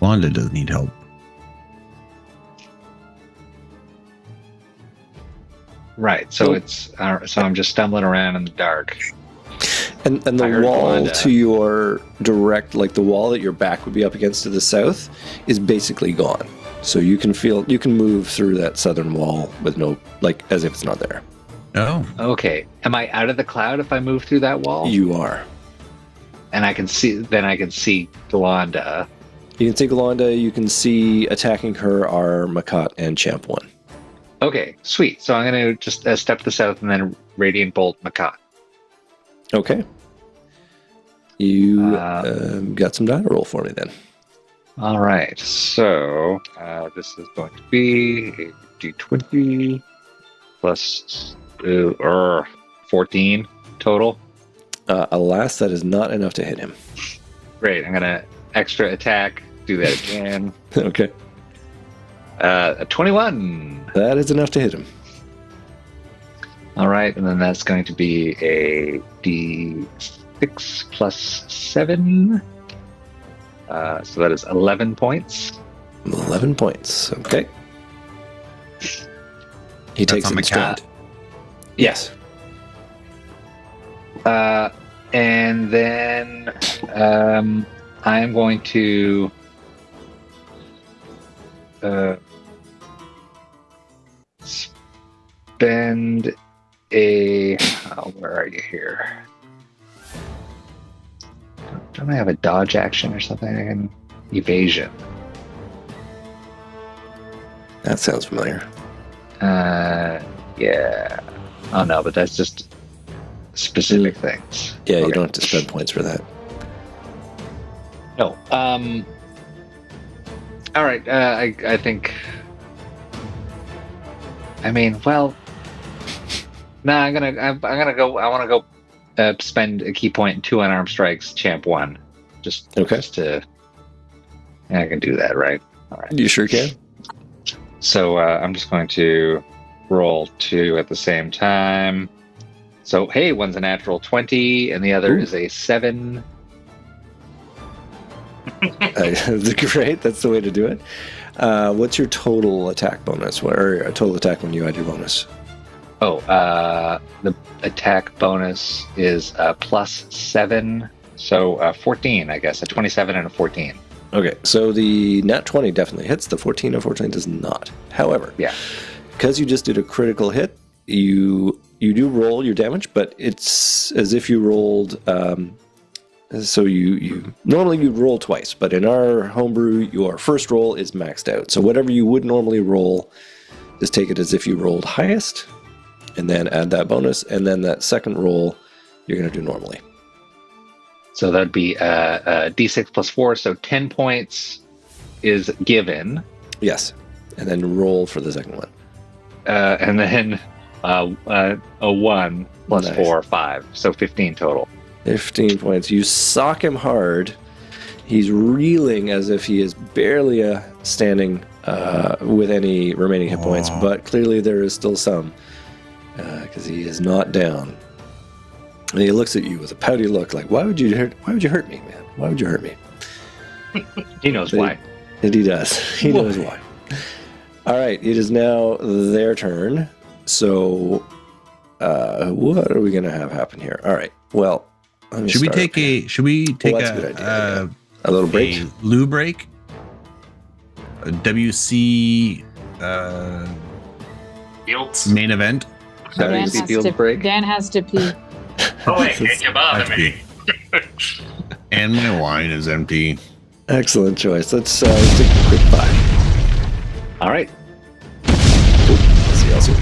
Blonda doesn't need help. right. So so I'm just stumbling around in the dark. And the wall to your direct, like the wall that your back would be up against to the south, is basically gone. So you can move through that southern wall with no, like, as if it's not there. Oh. Okay. Am I out of the cloud if I move through that wall? You are. And I can see Galanda. You can see Galanda. You can see attacking her are Makat and Champ 1. Okay, sweet. So I'm going to just step to the south and then Radiant Bolt Makat. Okay. You got some data roll for me then. All right. So this is going to be a d20 plus 14 total. Alas, that is not enough to hit him. Great. I'm going to extra attack. Do that again. Okay. A 21. That is enough to hit him. All right. And then that's going to be a d6 plus 7. So that is 11 points. 11 points. Okay. He takes some strand. Yes. And then I am going to spend a... where are you here? Don't I have a dodge action or something? Evasion. That sounds familiar. Yeah. Oh no, but that's just specific things. Yeah, Okay. you don't have to spend points for that. No. All right. I think. I mean, well. Nah, I'm gonna go. I want to go spend a key point and 2 unarmed strikes. Champ 1. Just to. Yeah, I can do that, right? All right. You sure can. So I'm just going to roll 2 at the same time. So hey, one's a natural 20, and the other is a 7. Great, that's the way to do it. What's your total attack bonus, or total attack when you add your bonus? Oh, the attack bonus is plus 7, so 14, I guess. A 27 and a 14. Okay, so the nat 20 definitely hits. The 14 unfortunately does not. However, because you just did a critical hit, you do roll your damage, but it's as if you rolled. So you normally you'd roll twice, but in our homebrew, your first roll is maxed out. So whatever you would normally roll, just take it as if you rolled highest, and then add that bonus, and then that second roll you're going to do normally. So that'd be a d6 plus 4, so 10 points is given. Yes, and then roll for the second one. And then a 1 plus 4, 5, so 15 total. 15 points. You sock him hard. He's reeling as if he is barely standing with any remaining hit points, but clearly there is still some because he is not down. And he looks at you with a pouty look, like, "Why would you hurt me, man? Why would you hurt me?" He knows why. And he does. He knows why. All right, it is now their turn. So, what are we going to have happen here? All right. Well, should we take a little break? A loo break? A WC Fields main event? WC Fields break? Dan has to pee. Oh wait, can you bother me? And my wine is empty. Excellent choice. Let's take a quick 5. All right. See you all soon.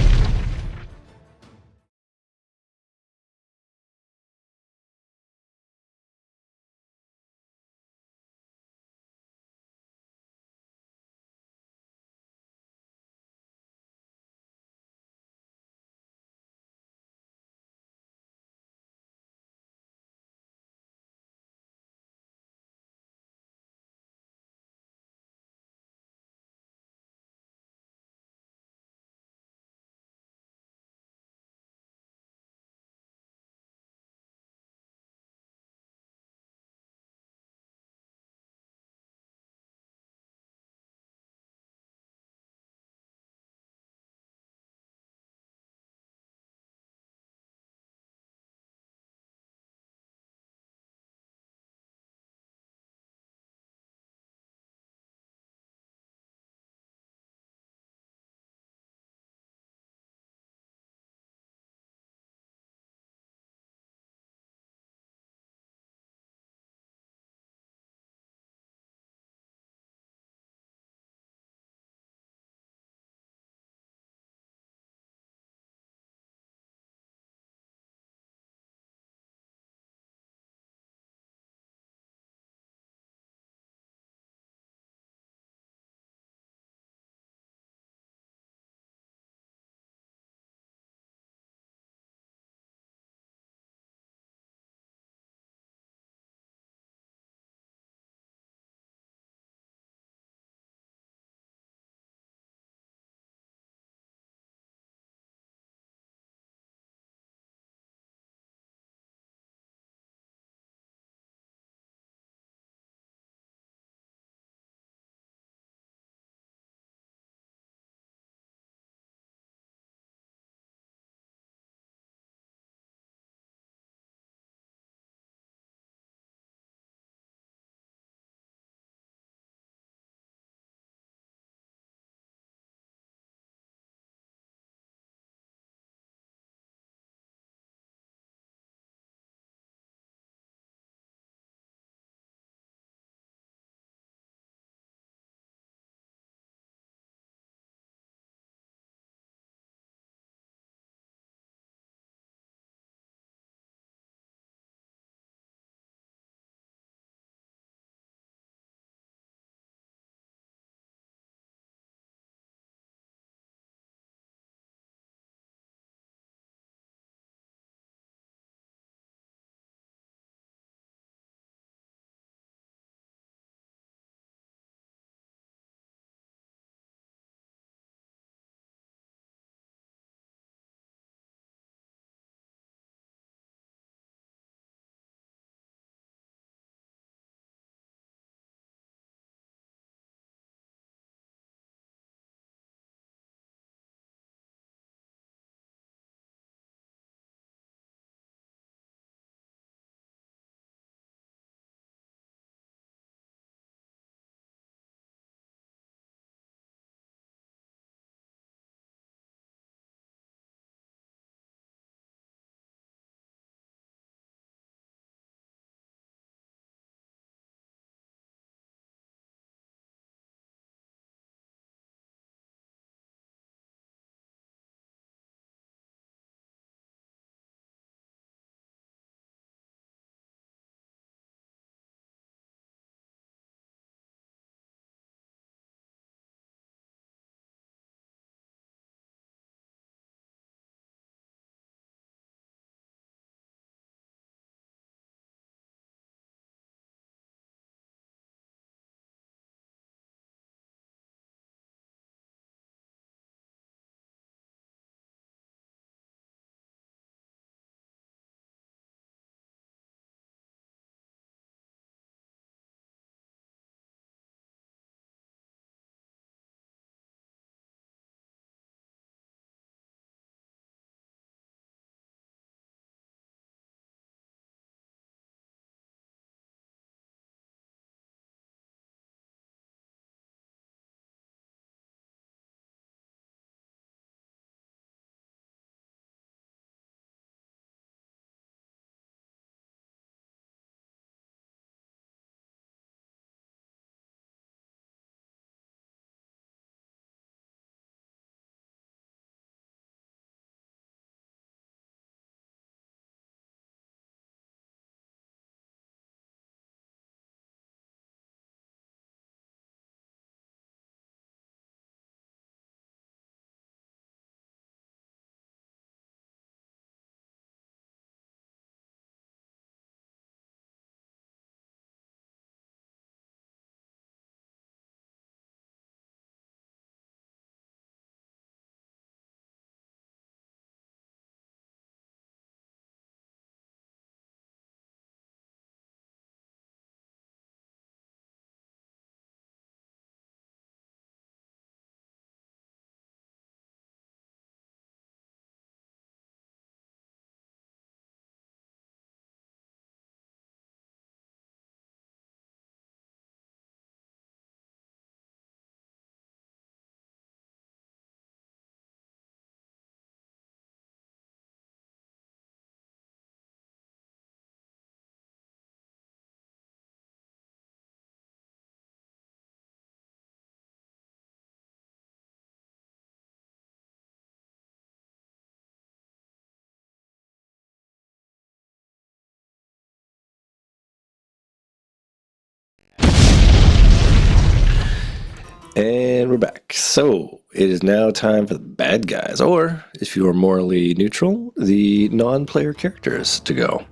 And we're back. So it is now time for the bad guys, or if you are morally neutral, the non-player characters to go.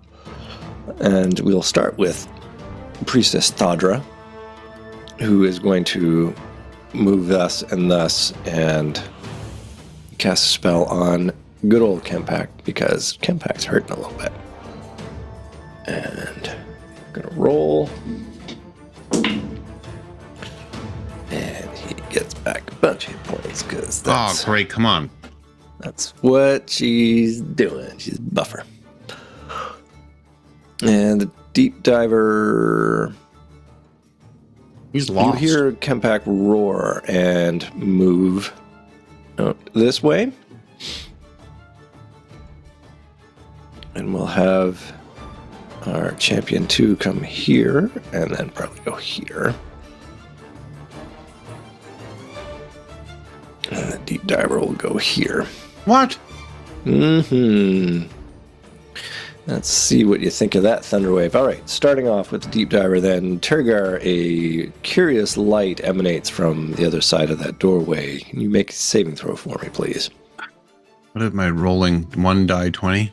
And we'll start with Priestess Thadra, who is going to move thus and thus and cast a spell on good old Kempak, because Kempak's hurting a little bit. And I'm going to roll. And he gets back a bunch of hit points, because that's... Oh, great, come on. That's what she's doing. She's a buffer. And the deep diver... He's lost. You hear Kempak roar and move this way. And we'll have our champion 2 come here, and then probably go here. And the deep diver will go here. What? Mm-hmm. Let's see what you think of that Thunderwave. All right, starting off with the deep diver then. Tergar, a curious light emanates from the other side of that doorway. Can you make a saving throw for me, please? What am I rolling? 1 die 20?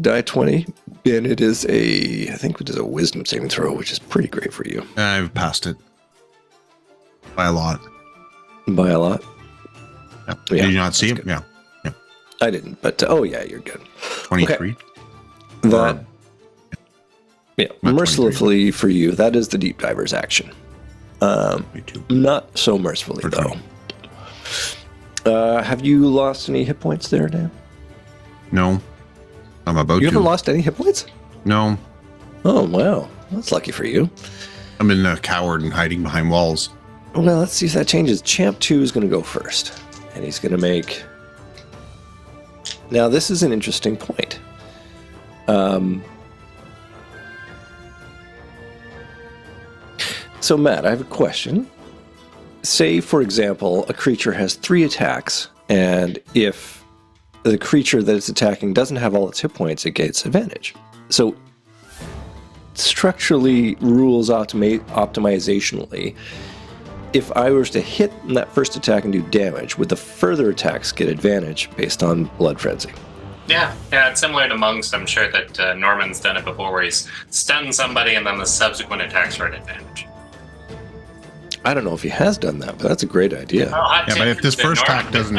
Die 20, and it is I think it is a wisdom saving throw, which is pretty great for you. I've passed it. By a lot. By a lot? Yep. Yeah, did you not see it? Good. Yeah. I didn't, but yeah, you're good. 23. Okay. That, yeah, mercifully for you, that is the deep diver's action. Not so mercifully, though. Have you lost any hit points there, Dan? No. I'm about to. You haven't lost any hit points? No. Oh, wow. That's lucky for you. I'm in a coward and hiding behind walls. Well, let's see if that changes. Champ 2 is going to go first. And he's going to make... Now, this is an interesting point. So, Matt, I have a question. Say, for example, a creature has 3 attacks, and if the creature that it's attacking doesn't have all its hit points, it gets advantage. So, structurally, rules optimizationally, if I was to hit that first attack and do damage, would the further attacks get advantage based on Blood Frenzy? Yeah, it's similar to Monks. I'm sure that Norman's done it before, where he's stunned somebody and then the subsequent attacks are at advantage. I don't know if he has done that, but that's a great idea. Yeah, but if this first attack doesn't...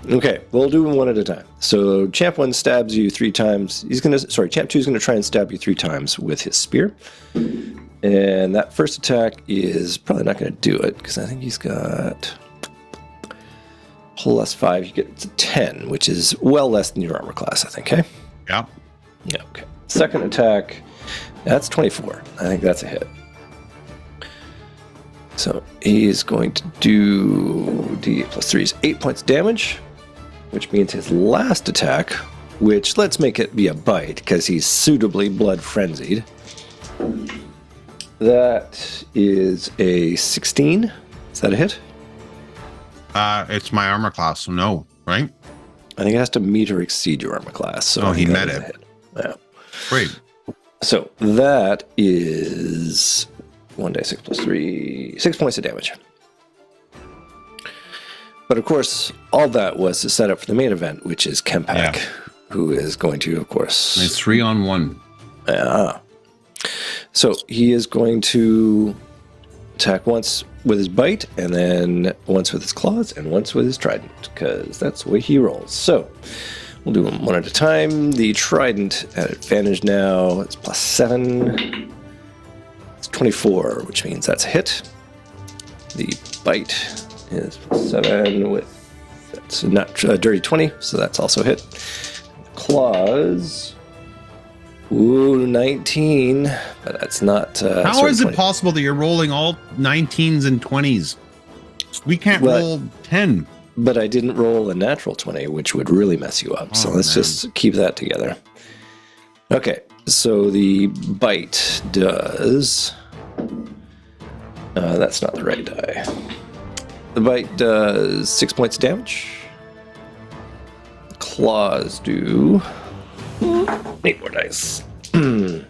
Okay, we'll do them one at a time. So Champ 1 stabs you 3 times. Champ 2 is going to try and stab you 3 times with his spear. And that first attack is probably not going to do it, because I think he's got +5. You get to 10, which is well less than your armor class, I think, okay? Yeah. Yeah, okay. Second attack, that's 24. I think that's a hit. So he is going to do D8 +3 is 8 points damage, which means his last attack, which let's make it be a bite because he's suitably blood frenzied. That is a 16. Is that a hit? It's my armor class, so no, right? I think it has to meet or exceed your armor class. So he met it. Hit. Yeah. Great. So that is 1d6 +3, 6 points of damage. But of course, all that was to set up for the main event, which is Kempak, who is going to, of course... It's 3-on-1. Yeah. So he is going to attack once with his bite, and then once with his claws, and once with his trident, because that's the way he rolls. So we'll do them one at a time. The trident at advantage now. It's +7. It's 24, which means that's a hit. The bite is +7 with... That's not a dirty 20, so that's also a hit. Claws... Ooh, 19, but that's not... How is it possible that you're rolling all 19s and 20s? We can't roll 10. But I didn't roll a natural 20, which would really mess you up. So let's just keep that together. Okay, so the bite does... that's not the right die. The bite does 6 points of damage. Claws do... 8 more dice. 10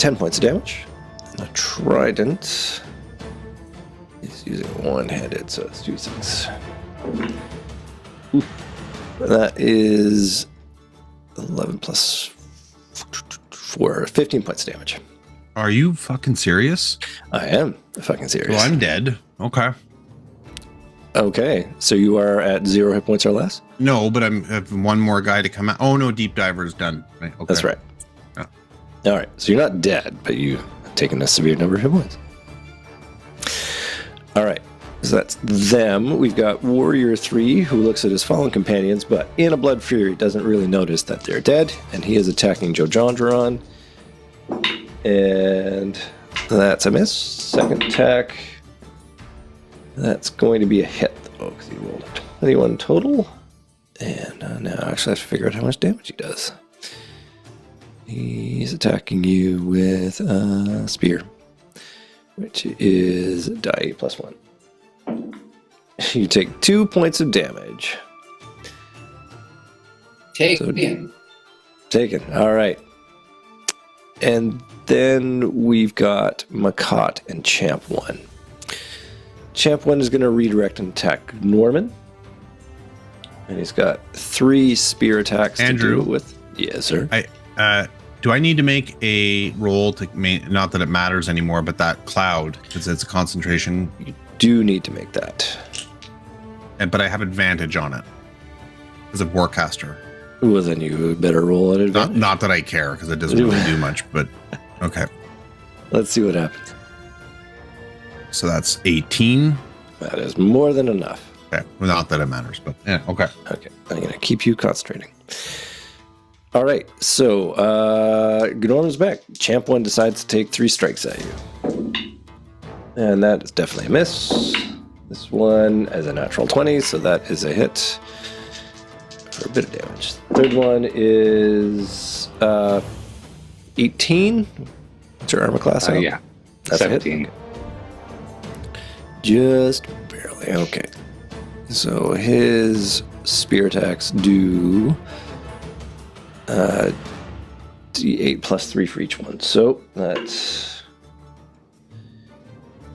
10 points of damage. And a trident. He's using one-handed, so it's 2d6. That is 11 plus 4, 15 points of damage. Are you fucking serious? I am fucking serious. Well, I'm dead. Okay. Okay, so you are at 0 hit points or less? No, but I have one more guy to come out. Oh, no, Deep Diver is done. Right. Okay. That's right. Yeah. All right, so you're not dead, but you've taken a severe number of hit points. All right, so that's them. We've got Warrior 3, who looks at his fallen companions, but in a Blood Fury doesn't really notice that they're dead, and he is attacking Jojandron. And that's a miss. Second attack. That's going to be a hit, though, because he rolled a 21 total. And now I actually have to figure out how much damage he does. He's attacking you with a spear, which is die +1. You take 2 points of damage. Taken. Taken. All right. And then we've got Makot and Champ 1. Champ 1 is going to redirect and attack Norman. And he's got 3 spear attacks Andrew, to deal with. Yes, sir. Do I need to make a roll to not that it matters anymore, but that cloud, because it's a concentration? You do need to make that. But I have advantage on it as a warcaster. Well, then you better roll at advantage. Not that I care, because it doesn't really do much, but okay. Let's see what happens. So that's 18. That is more than enough. Okay. Well, not that it matters, but yeah, okay. Okay, I'm going to keep you concentrating. All right, so Gnorm's back. Champ 1 decides to take 3 strikes at you. And that is definitely a miss. This one as a natural 20, so that is a hit for a bit of damage. Third one is 18. What's your armor class? Yeah, that's 17. A hit. Just barely. Okay. So his spear attacks do D8 plus 3 for each one. So that's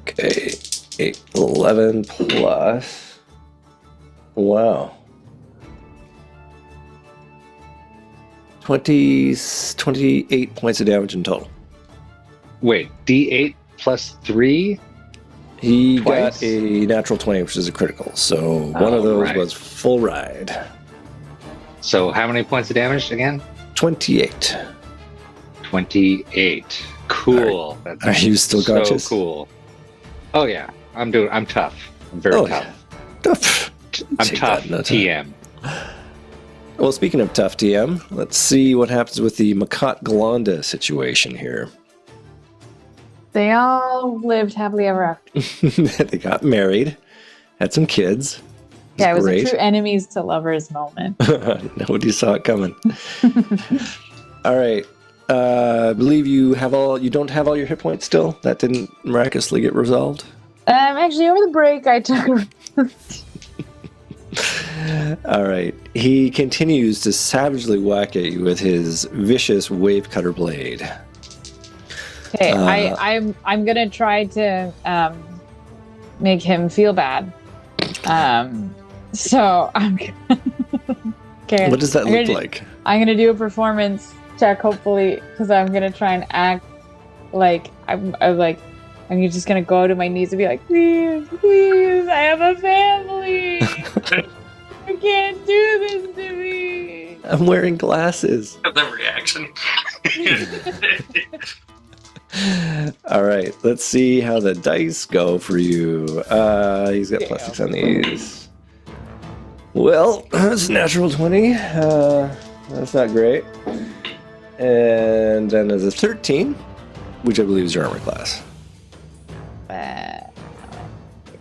okay. 8, 11 plus. Wow. 28 points of damage in total. Wait, D8 plus 3? He Twice? got a natural 20, which is a critical. So one of those was full ride. So how many points of damage again? 28. 28. Cool. Are you still conscious? So cool. Oh yeah, I'm tough. I'm very tough. Tough. I'm tough. TM. Well, speaking of tough TM, let's see what happens with the Makot Glonda situation here. They all lived happily ever after. They got married, had some kids. Yeah, it was a true enemies to lovers moment. Nobody saw it coming. All right. I believe you don't have all your hit points still? That didn't miraculously get resolved? Actually, over the break, I took... All right. He continues to savagely whack at you with his vicious wave cutter blade. Okay, I'm gonna try to make him feel bad. So I'm gonna... Okay. What does that look like? I'm gonna do a performance check, hopefully, because I'm gonna try and act like I'm just gonna go to my knees and be like, please, I have a family. You can't do this to me. I'm wearing glasses. The reaction. All right, let's see how the dice go for you. He's got +6 on these. Well, that's a natural 20. That's not great. And then there's a 13, which I believe is your armor class.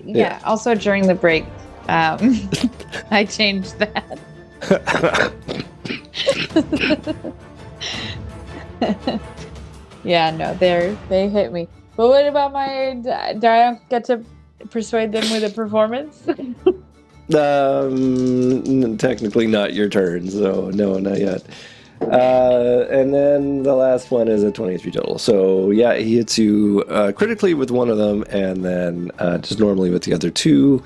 Yeah. Also, during the break, I changed that. Yeah, no, they hit me. But what about my? Do I get to persuade them with a performance? Technically not your turn, so no, not yet. And then the last one is a 23 total. So yeah, he hits you critically with one of them, and then just normally with the other two.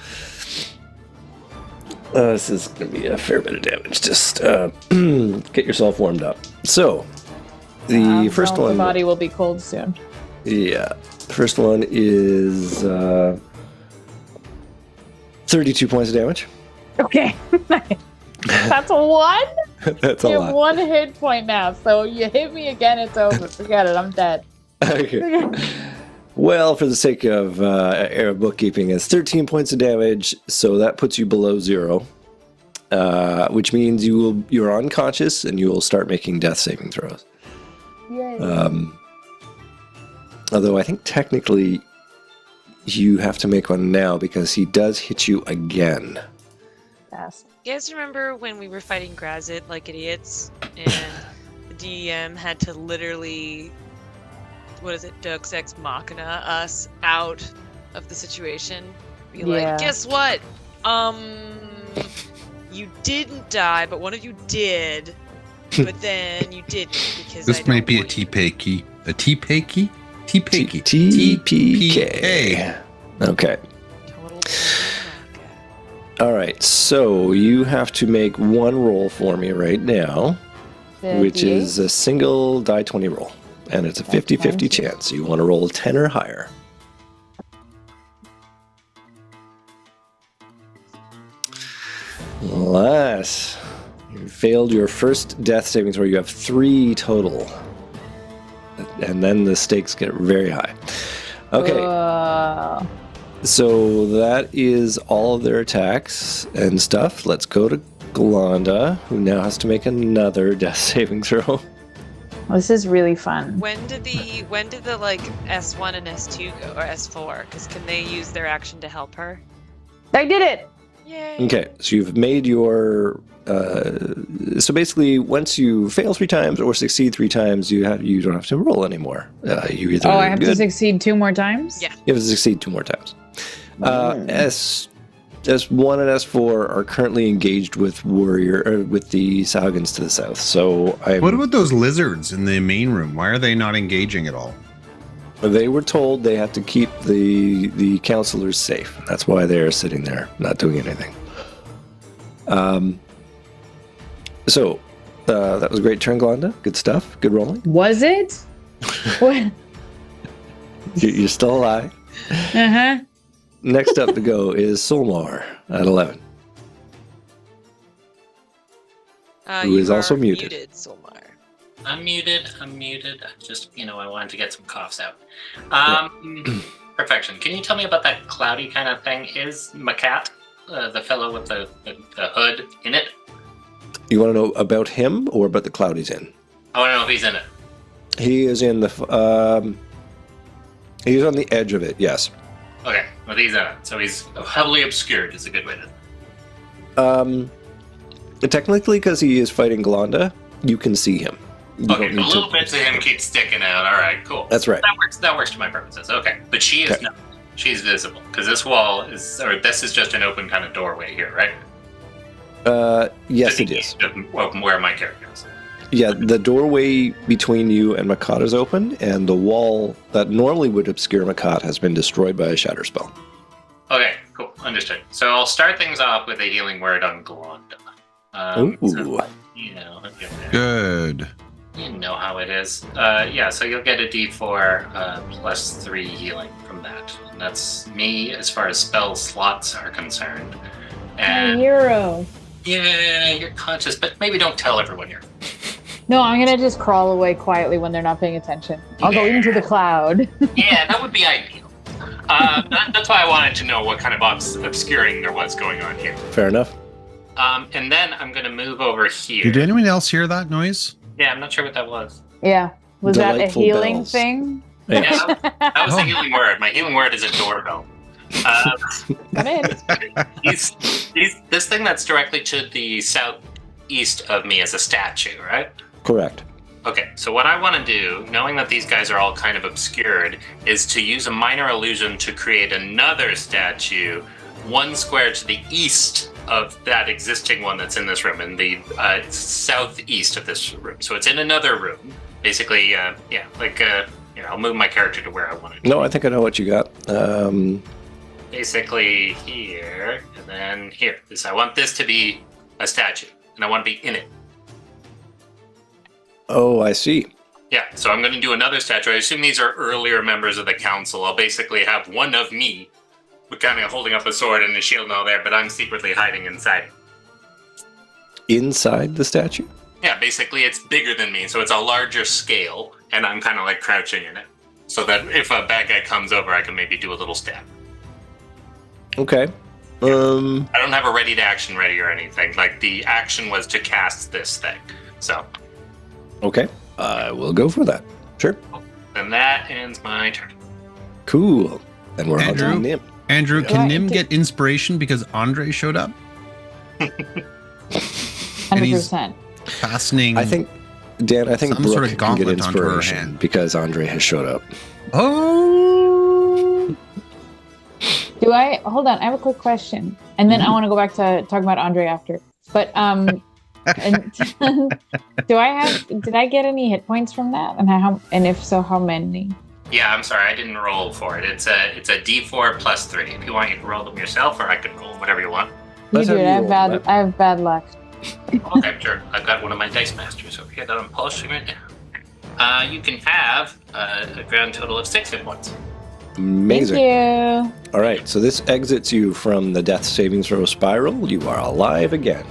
This is going to be a fair bit of damage. Just get yourself warmed up. So the first one. The body will be cold soon. Yeah, the first one is 32 points of damage. Okay. That's one? That's a You lot. have 1 hit point now, so you hit me again, it's over. Forget it, I'm dead. Okay. Well, for the sake of bookkeeping, it's 13 points of damage, so that puts you below 0, which means you're unconscious and you will start making death saving throws. Yay. Although I think technically you have to make one now because he does hit you again. Yes. You guys remember when we were fighting Grazit like idiots, and the DM had to literally, Deus Ex Machina us out of the situation? Be like, guess what? You didn't die, but one of you did, but then you didn't because this might be a TPK. A TPK? TPK. TPK. Okay. All right, so you have to make one roll for me right now, which is a single die 20 roll, and it's a 50-50 chance. You want to roll a 10 or higher. Alas, you failed your first death saving throw. You have 3 total, and then the stakes get very high. Okay. So that is all of their attacks and stuff. Let's go to Glonda, who now has to make another death saving throw. This is really fun. When did the like S1 and S2 go, or S4? Because can they use their action to help her? I did it! Yay! Okay, so you've made your. So basically, once you fail 3 times or succeed 3 times, you don't have to roll anymore. You either I have to succeed 2 more times? Yeah. You have to succeed 2 more times. S1 and S4 are currently engaged with with the Sahuagins to the south. So what about those lizards in the main room? Why are they not engaging at all? They were told they have to keep the counselors safe. That's why they're sitting there, not doing anything. So that was a great turn, Glonda. Good stuff. Good rolling. Was it? What? You're still alive. Uh-huh. Next up to go is Solmar at 11. Who is also muted. Solmar. I'm muted. I just, I wanted to get some coughs out. Perfection. Can you tell me about that cloudy kind of thing? Is Macat, the fellow with the hood, in it? You want to know about him or about the cloud he's in? I want to know if he's in it. He is in the... he's on the edge of it, yes. Okay, well, he's in it. So he's heavily obscured is a good way to... Technically, because he is fighting Glonda, you can see him. Okay, a little bit to him keeps sticking out. All right, cool. That's right. That works to my purposes. Okay, but she is not. She's visible because this wall is, or this is just an open kind of doorway here, right? Yes, it is. Where my character is. Yeah, the doorway between you and Makat is open, and the wall that normally would obscure Makat has been destroyed by a shatter spell. Okay, cool, understood. So I'll start things off with a healing word on Glonda. Ooh. So, Good. You know how it is. So you'll get a D4 plus 3 healing from that. And that's me as far as spell slots are concerned. And hero. yeah, you're conscious, but maybe don't tell everyone you're. No, I'm gonna just crawl away quietly when they're not paying attention. I'll go into the cloud. Yeah, that would be ideal. That's why I wanted to know what kind of obscuring there was going on here. Fair enough. And then I'm going to move over here. Did anyone else hear that noise? Yeah, I'm not sure what that was. Yeah. Was Delightful that a healing bells. thing? Yeah, that was a healing word. My healing word is a doorbell. Come in. This thing that's directly to the southeast of me is a statue, right? Correct. Okay, so what I want to do, knowing that these guys are all kind of obscured, is to use a minor illusion to create another statue one square to the east of that existing one that's in this room, in the southeast of this room. So it's in another room. Basically, I'll move my character to where I want it. No, I think I know what you got. Basically here, and then here. I want this to be a statue, and I want to be in it. Oh, I see. Yeah, so I'm going to do another statue. I assume these are earlier members of the council. I'll basically have one of me, kind of holding up a sword and a shield and all there, but I'm secretly hiding inside it. Inside the statue? Yeah, basically it's bigger than me, so it's a larger scale, and I'm kind of like crouching in it. So that if a bad guy comes over, I can maybe do a little stab. Okay. I don't have a ready to action ready or anything. Like, the action was to cast this thing, so... Okay, I will go for that. Sure. Then that ends my turn. Cool. And we're on to Nim. Andrew, can Nim get inspiration because Andre showed up? 100%. Fastening. I think, Dan, Brooke sort of can get gauntlet onto her inspiration hand. because Andre has showed up. Oh! Hold on, I have a quick question. And then I want to go back to talking about Andre after. But, and did I get any hit points from that? And if so, how many? Yeah, I'm sorry, I didn't roll for it. It's a D4 plus 3. If you want, you can roll them yourself, or I can roll whatever you want. You do it. I have bad luck. Okay, sure. I've got one of my dice masters over here that I'm polishing right now. You can have a grand total of 6 hit points. Amazing. Thank you. All right, so this exits you from the death saving throw spiral. You are alive again.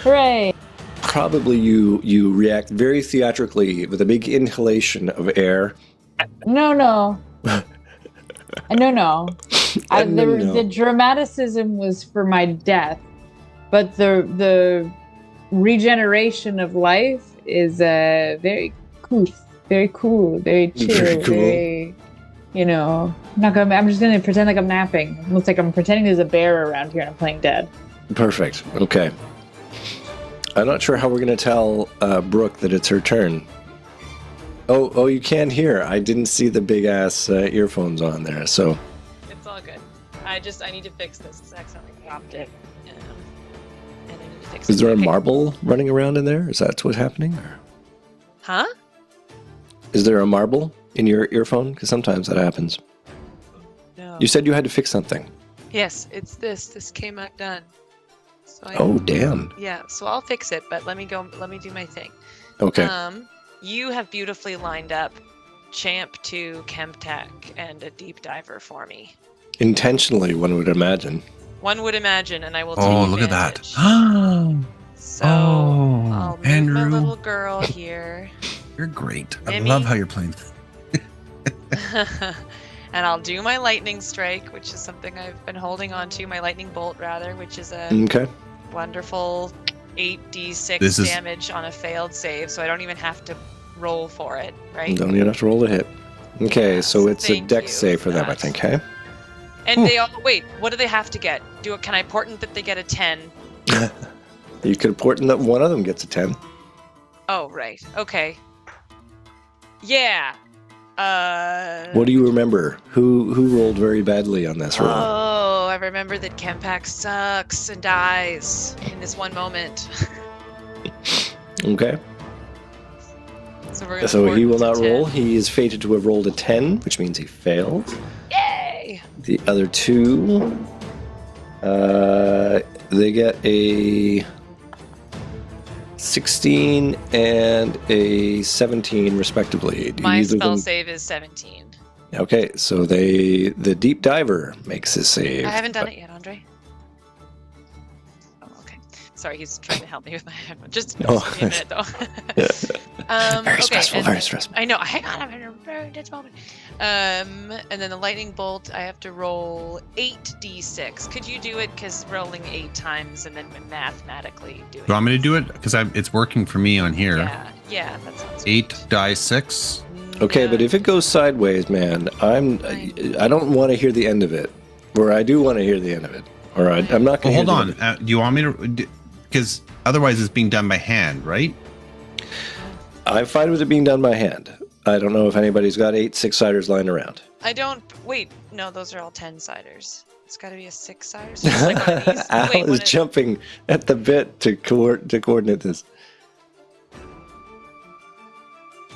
Hooray. Probably you react very theatrically with a big inhalation of air. No. No. The dramaticism was for my death, but the regeneration of life is very cool, very chill, Very cool. very, I'm just gonna pretend like I'm napping. It looks like I'm pretending there's a bear around here and I'm playing dead. Perfect. Okay. I'm not sure how we're going to tell Brooke that it's her turn. Oh, you can hear. I didn't see the big ass earphones on there, so. It's all good. I need to fix this because I accidentally dropped it. And I need to fix it. Is there a marble running around in there? Is that what's happening? Or? Huh? Is there a marble in your earphone? Because sometimes that happens. No. You said you had to fix something. Yes, it's this. This came undone. So Oh, damn. Yeah, so I'll fix it, but let me do my thing. Okay. You have beautifully lined up Champ 2, Chemtech, and a Deep Diver for me. Intentionally, one would imagine. One would imagine, and I will take look at that. So I'll move Andrew. my little girl here. You're great. Mimi. I love how you're playing. And I'll do my lightning strike, which is something I've been holding on to. My lightning bolt, rather, which is a wonderful 8d6 damage on a failed save, so I don't even have to roll for it, right? Don't even have to roll the hit. Okay, so it's a thank dex you save for for them, I that. think, hey? And they all wait. What do they have to get? Can I portent that they get a 10? You could important that one of them gets a 10. Oh, right. Okay. Yeah. What do you remember? Who rolled very badly on this roll? Oh, I remember that Chempak sucks and dies in this one moment. Okay. So he will not roll. He is fated to have rolled a 10, which means he failed. Yay! The other two, they get a 16 and a 17, respectively. My spell save is 17. Okay, so the deep diver makes his save. I haven't done it yet, Andre. Oh, okay. Sorry, he's trying to help me with my. Just give me a minute, though. Very stressful. Very stressful. I know. Hang on, I'm in a very tense moment. And then the lightning bolt, I have to roll 8d6. Could you do it? Because rolling 8 times and then mathematically do it. Do you want me to do it? Because it's working for me on here. Yeah, that sounds 8 die 6. Okay, but if it goes sideways, man, I don't want to hear the end of it. Or I do want to hear the end of it. Or I'm not going to. Hold on. Do you want me to? Because otherwise, it's being done by hand, right? I'm fine with it being done by hand. I don't know if anybody's got 8 6-siders lying around. I don't. Wait, no, those are all 10-siders. It's got to be a 6 side. So just like one of these. Al Wait, is jumping at the bit to coordinate this.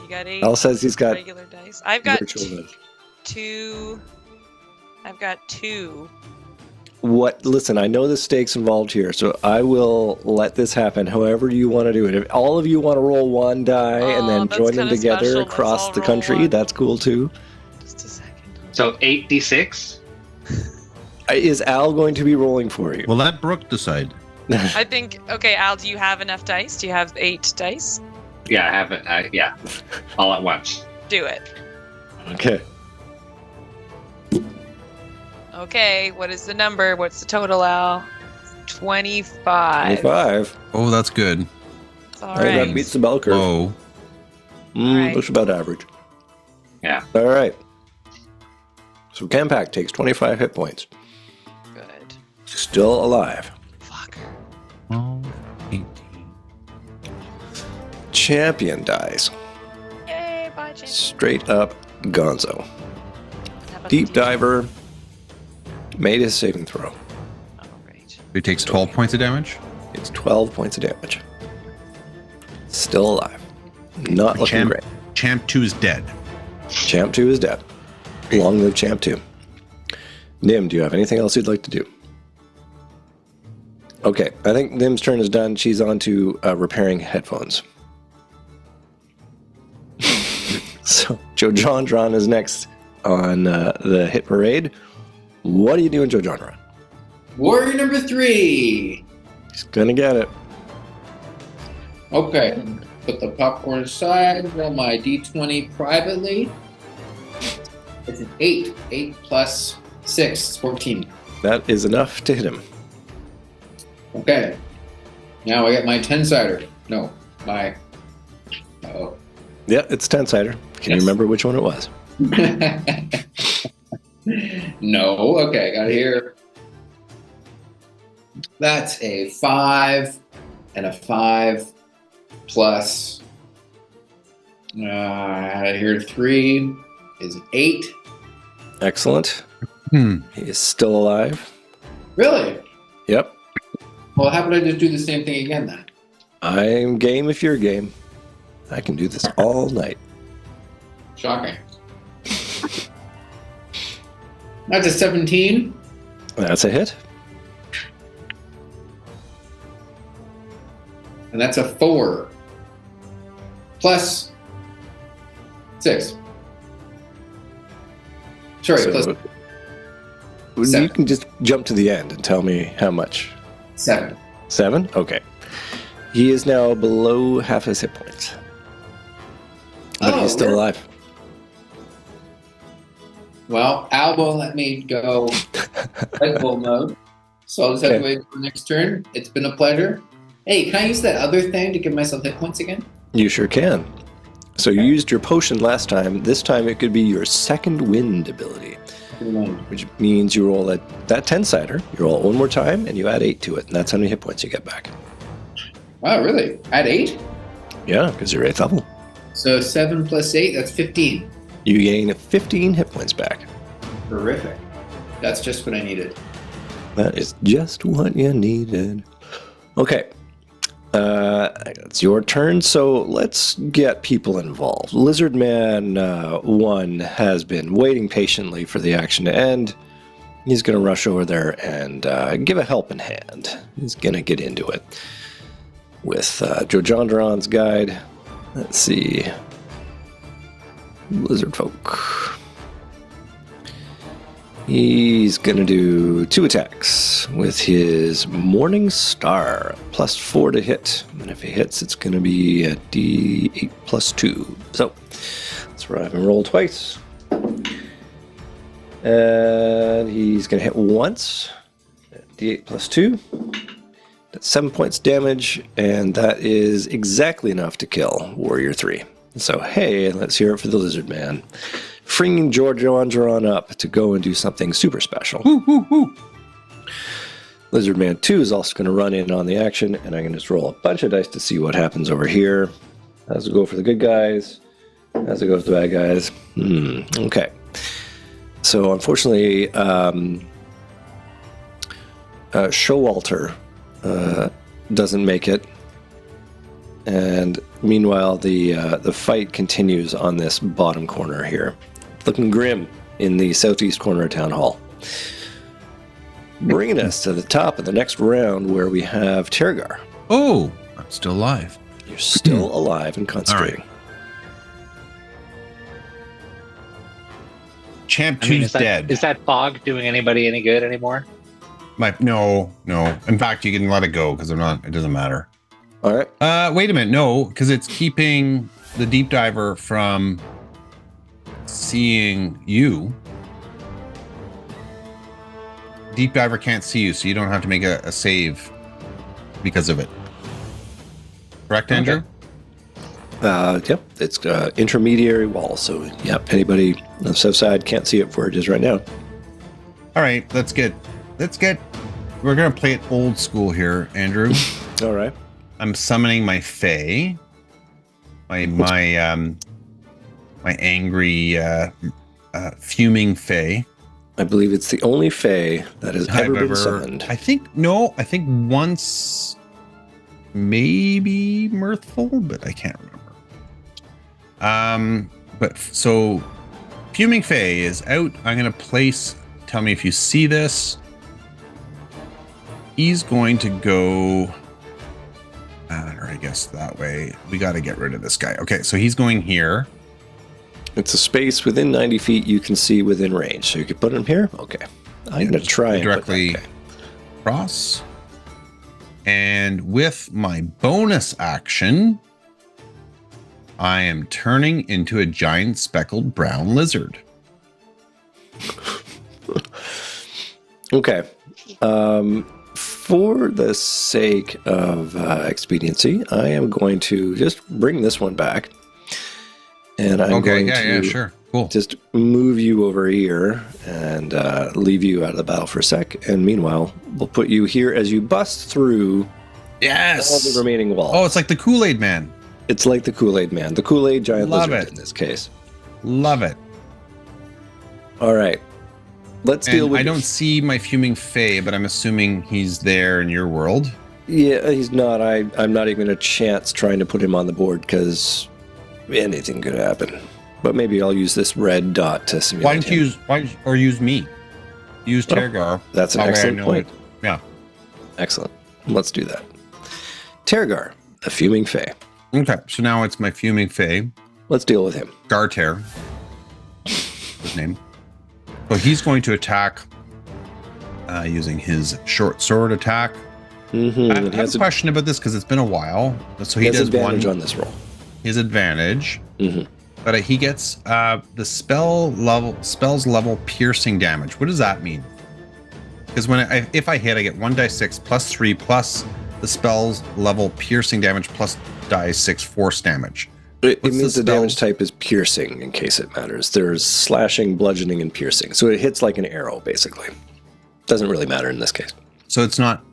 You got 8. Al says he's got regular dice. I've got virtual dice. 2. I've got 2. Listen, I know the stakes involved here, so I will let this happen however you want to do it. If all of you want to roll one die and then join them together special. across the country, that's cool too. Just a second. So 8d6? Is Al going to be rolling for you? Well, let Brooke decide. I think, okay, Al, do you have enough dice? Do you have 8 dice? Yeah, I have it. Yeah, all at once. Do it. Okay. Okay, what is the number? What's the total, Al? 25. 25. Oh, that's good. All That right. beats the bell curve. Low. Right. Looks about average. Yeah. All right. So Campak takes 25 hit points. Good. Still alive. Fuck. 12, 18. Champion dies. Yay, bye, James. Straight up Gonzo. How about Deep the diver made his saving throw. Oh, great. He takes 12 points of damage. It's 12 points of damage. Still alive. Not looking great. Champ 2 is dead. Champ 2 is dead. Long live Champ 2. Nim, do you have anything else you'd like to do? Okay, I think Nim's turn is done. She's on to repairing headphones. So, Jojondron is next on the hit parade. What are you doing, Jojondron? Warrior number 3. He's gonna get it. Okay, put the popcorn aside, roll my d20 privately. It's an 8. 8 plus 6 is 14. That is enough to hit him. Okay. Now I get my 10-sider. No, my... Oh. Yeah, it's 10-sider. Can you remember which one it was? No. Okay, got it here. That's a 5 and a 5 plus... I had it here 3 is an 8. Excellent. Hmm. He is still alive. Really? Yep. Well, how about I just do the same thing again then? I'm game if you're game. I can do this all night. Shocking. That's a 17. That's a hit. And that's a 4. Plus 6. Sorry, So, plus you 7. can just jump to the end and tell me how much. 7. 7? Okay. He is now below half his hit points. But he's still alive. Well, Al won't let me go Red Bull mode. So I'll just have to wait for the next turn. It's been a pleasure. Hey, can I use that other thing to give myself hit points again? You sure can. So you used your potion last time. This time it could be your second wind ability, which means you roll that 10-sider. You roll it one more time, and you add 8 to it, and that's how many hit points you get back. Wow, really? Add 8? Yeah, because you're 8th level. So 7 plus 8, that's 15. You gain 15 hit points back. Terrific. That's just what I needed. That is just what you needed. Okay. It's your turn, so let's get people involved. Lizard Man 1 has been waiting patiently for the action to end. He's going to rush over there and give a helping hand. He's going to get into it with Jojondron's guide. Let's see. Lizard folk. He's going to do 2 attacks with his Morning Star, plus 4 to hit. And if he hits, it's going to be a D8 plus 2. So, let's have him roll twice. And he's going to hit once. D8 plus 2. That's 7 points damage, and that is exactly enough to kill Warrior 3. So, hey, let's hear it for the Lizard Man. Freeing Jojondron up to go and do something super special. Lizard Man 2 is also going to run in on the action, and I can just roll a bunch of dice to see what happens over here. How's it go for the good guys? How's it go for the bad guys? Okay. So, unfortunately, Showalter doesn't make it. And meanwhile, the fight continues on this bottom corner here. Looking grim in the southeast corner of Town Hall. Bringing us to the top of the next round where we have Tergar. Oh, I'm still alive. You're still alive and concentrating. Right. Champ 2's dead. Is that fog doing anybody any good anymore? No. In fact, you can let it go because it doesn't matter. All right. Wait a minute. No, because it's keeping the deep diver from seeing you. Deep diver can't see you, so you don't have to make a save because of it. Correct, Andrew? Yep. It's intermediary wall, so yep. Anybody on the south side can't see it where it is right now. All right. Let's get. We're gonna play it old school here, Andrew. All right. I'm summoning my Fae, my angry, fuming Fae. I believe it's the only Fae that has ever been summoned. I think once, maybe Mirthful, but I can't remember. But so fuming Fae is out. I'm gonna place. Tell me if you see this. He's going to go. Or I guess that way. We got to get rid of this guy. Okay, so he's going here. It's a space within 90 feet you can see within range. So you could put him here? Okay. I'm going to try directly cross. And with my bonus action, I am turning into a giant speckled brown lizard. Okay. For the sake of expediency, I am going to just bring this one back. And I'm going to sure. Cool. Just move you over here and leave you out of the battle for a sec. And meanwhile, we'll put you here as you bust through all the remaining walls. Oh, it's like the Kool-Aid Man. It's like the Kool-Aid Man. The Kool-Aid giant Love lizard it. in this case. Love it. All right. Let's deal with. I don't see my fuming Fae, but I'm assuming he's there in your world. Yeah, he's not. I'm not even a chance trying to put him on the board because anything could happen. But maybe I'll use this red dot to simulate. Why don't you use me? Use Tergar. That's an excellent point. Yeah. Excellent. Let's do that. Tergar, the fuming Fae. Okay, so now it's my fuming Fae. Let's deal with him. Garter. His name. So he's going to attack using his short sword attack. Mm-hmm. I have a question about this because it's been a while. So he does advantage on this roll. His advantage. Mm-hmm. But he gets the spell's level piercing damage. What does that mean? Because if I hit, I get 1d6 plus 3 plus the spell's level piercing damage plus die6 force damage. It means the damage type is piercing, in case it matters. There's slashing, bludgeoning, and piercing. So it hits like an arrow, basically. Doesn't really matter in this case. So it's not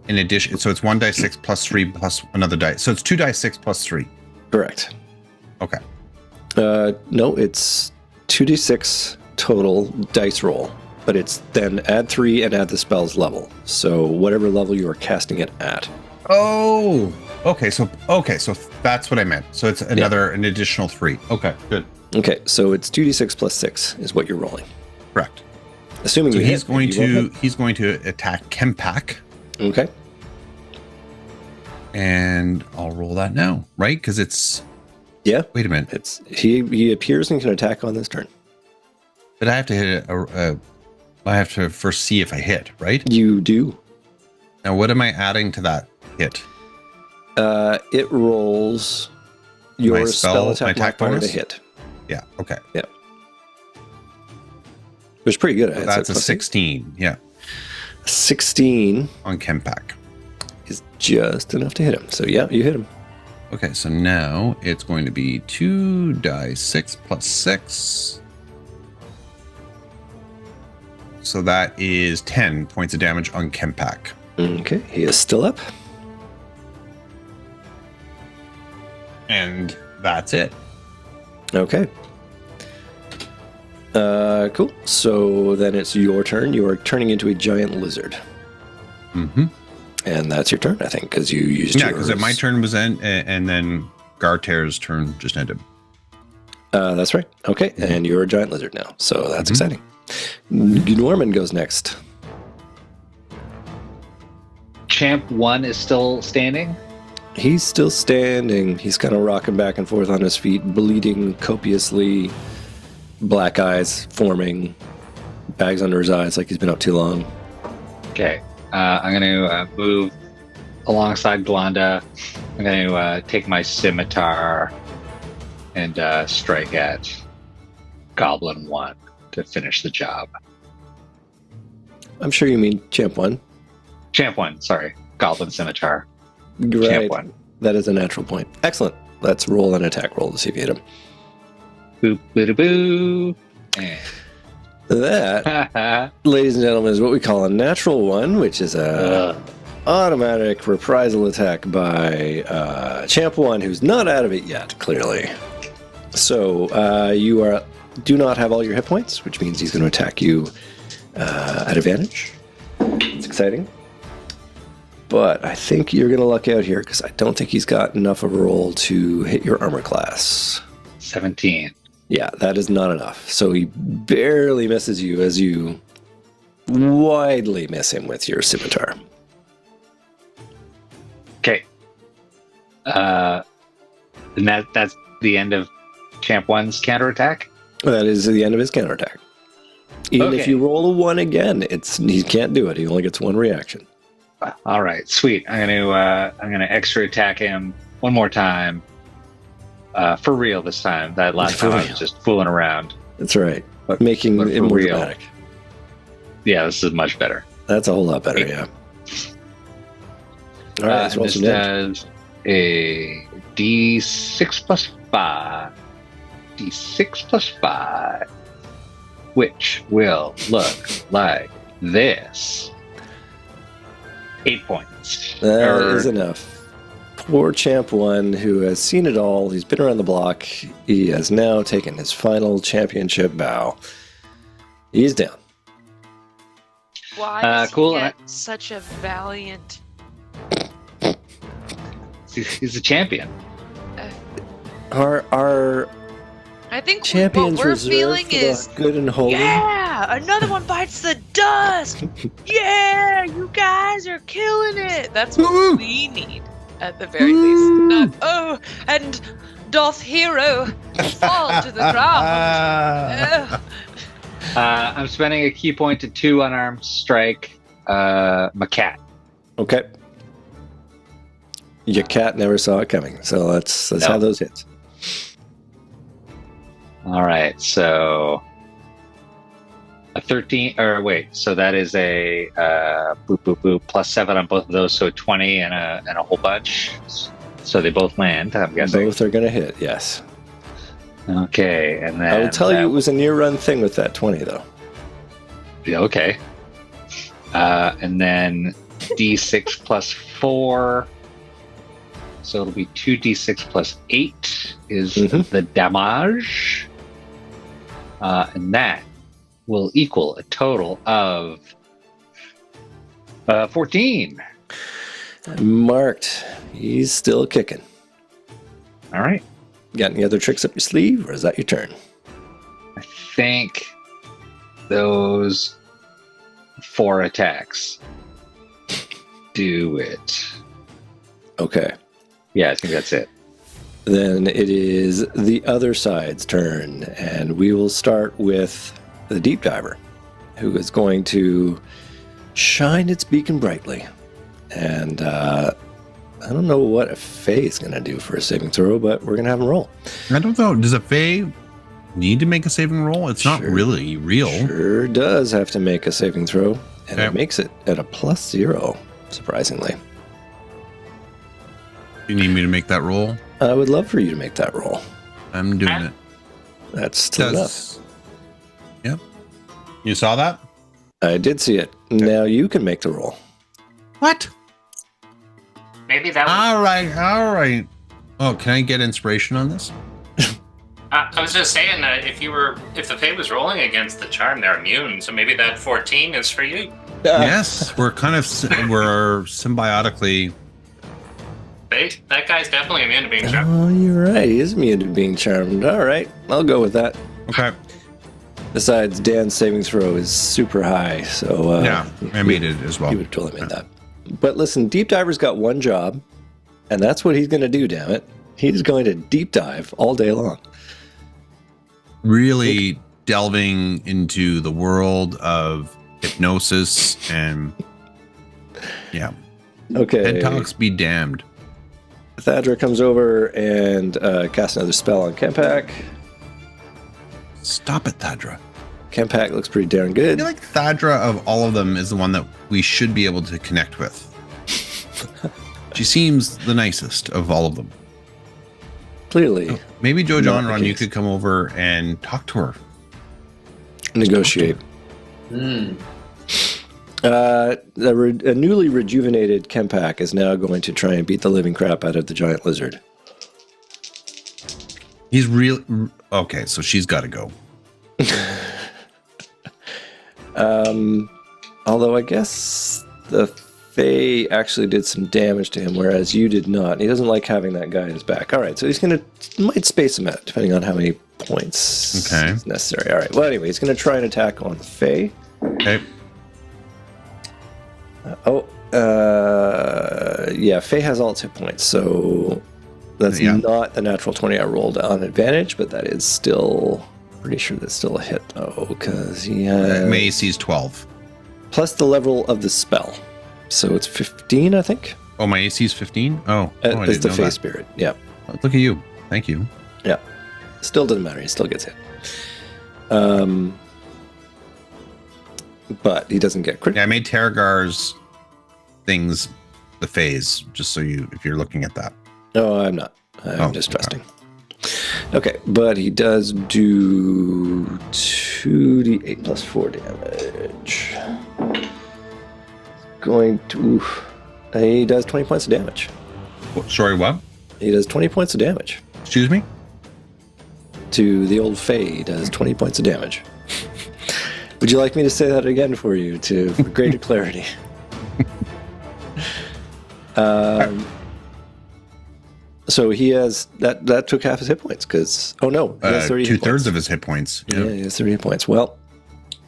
in addition. So it's 1d6 plus 3 plus another die. So it's 2d6 plus 3. Correct. Okay. No, it's 2d6 total dice roll. But it's then add 3 and add the spell's level. So whatever level you are casting it at. Oh, okay. So that's what I meant. So it's an additional 3. Okay, good. Okay, so it's 2d6 plus 6 is what you're rolling. Correct. Assuming so you he's going to attack Kempak. Okay. And I'll roll that now, right? Because it's Wait a minute. It's he appears and can attack on this turn. But I have to hit I have to first see if I hit, right? You do. Now, what am I adding to that hit? It rolls your spell attack bonus to hit. Yeah. Okay. Yeah. It was pretty good. So that's a 16. Yeah. 16 on Kempak is just enough to hit him. So yeah, you hit him. Okay, so now it's going to be 2d6 plus 6. So that is 10 points of damage on Kempak. Okay, he is still up. And that's it. Okay. Cool. So then it's your turn. You are turning into a giant lizard. Mm-hmm. And that's your turn, I think, because you used Yeah, because my turn was end, and then Garter's turn just ended. That's right. Okay, and you're a giant lizard now, so that's exciting. Norman goes next. Champ 1 is still standing? He's still standing. He's kind of rocking back and forth on his feet, bleeding copiously, black eyes forming, bags under his eyes like he's been up too long. Okay. I'm going to move alongside Glonda. I'm going to take my scimitar and strike at Goblin 1 to finish the job. I'm sure you mean Champ 1. Champ 1, sorry. Goblin scimitar. Right. Champ 1. That is a natural point. Excellent. Let's roll an attack roll to see if you hit him. Boop, boo, boo. And that, ladies and gentlemen, is what we call a natural one, which is a automatic reprisal attack by Champ 1, who's not out of it yet, clearly. So you do not have all your hit points, which means he's going to attack you at advantage. It's exciting. But I think you're going to luck out here because I don't think he's got enough of a roll to hit your armor class. 17. Yeah, that is not enough. So he barely misses you as you widely miss him with your scimitar. Okay. And that's the end of Champ 1's counterattack? That is the end of his counterattack. Even if you roll a 1 again, he can't do it. He only gets one reaction. All right, sweet. I'm gonna extra attack him one more time. For real this time. That last time I was just fooling around. That's right. Making it more dramatic. Yeah, this is much better. That's a whole lot better, yeah. All right, this does a D6 plus 5. D6 plus 5. Which will look like this. 8 points. That is enough. Poor Champ 1, who has seen it all. He's been around the block. He has now taken his final championship bow. He's down. Why does he get such a valiant... He's a champion. Our I think champions what we're reserved feeling for is the good and holy. Yeah, another one bites the dust. Yeah, you guys are killing it. That's what we need at the very least. Not and doth hero fall to the ground. I'm spending a key point to 2 unarmed strike my cat. Okay. Your cat never saw it coming, so let's have those hits. All right, so a 13, so that is a boop, boop, boop, plus 7 on both of those, so 20 and a whole bunch. So they both land, I'm guessing. Both are going to hit, yes. Okay, and then... I will tell you it was a near-run thing with that 20, though. Yeah, okay. And then D6 plus 4... So it'll be 2d6 plus 8 is the damage. And that will equal a total of 14. Marked. He's still kicking. All right. Got any other tricks up your sleeve, or is that your turn? I think those 4 attacks do it. Okay. Yeah, I think that's it. Then it is the other side's turn, and we will start with the deep diver, who is going to shine its beacon brightly. And I don't know what a Fae is going to do for a saving throw, but we're going to have him roll. I don't know. Does a Fae need to make a saving roll? It's not really real. Sure does have to make a saving throw, and it makes it at a +0, surprisingly. You need me to make that roll? I would love for you to make that roll. I'm doing it. That's still enough. Yep. You saw that? I did see it. Okay. Now you can make the roll. What? Maybe that All right. Oh, can I get inspiration on this? I was just saying that if the Fae was rolling against the charm, they're immune. So maybe that 14 is for you. Yes, we're symbiotically. That guy's definitely immune to being charmed. Oh, you're right. He is immune to being charmed. All right, I'll go with that. Okay. Besides, Dan's saving throw is super high, so yeah, I made it as well. You would have totally made that. But listen, Deep Diver's got one job, and that's what he's going to do. Damn it, he's going to deep dive all day long. Really delving into the world of hypnosis and yeah. Okay. Head talks be damned. Thadra comes over and casts another spell on Kempak. Stop it, Thadra. Kempak looks pretty darn good. I feel like Thadra of all of them is the one that we should be able to connect with. She seems the nicest of all of them. Clearly. Oh, maybe Joe John Ron, you could come over and talk to her. Negotiate. A newly rejuvenated Kempak is now going to try and beat the living crap out of the giant lizard. He's real. Okay, so she's got to go. Although I guess the Fae actually did some damage to him, whereas you did not. He doesn't like having that guy in his back. All right, so he's might space him out, depending on how many points is necessary. All right, well, anyway, he's going to try and attack on the Fae. Okay. Yeah, Fae has all its hit points, so that's not the natural 20 I rolled on advantage, but that is still, pretty sure that's still a hit, though, because he has... My AC is 12. Plus the level of the spell, so it's 15, I think. Oh, my AC is 15? Oh, it's the Fae Spirit, yeah. Look at you. Thank you. Yeah. Still doesn't matter, he still gets hit. But he doesn't get crit. Yeah, I made Terragar's things the phase, just so if you're looking at that. No, I'm not. I'm just trusting. Okay, but he does do 2d8 plus 4 damage. Going to... he does 20 points of damage. Sorry, what? He does 20 points of damage. Excuse me? To the old Fae, he does 20 points of damage. Would you like me to say that again for you for greater clarity? So he has that took half his hit points because he has 30 hit points. 2/3 of his hit points. Yeah, he has 30 hit points. Well,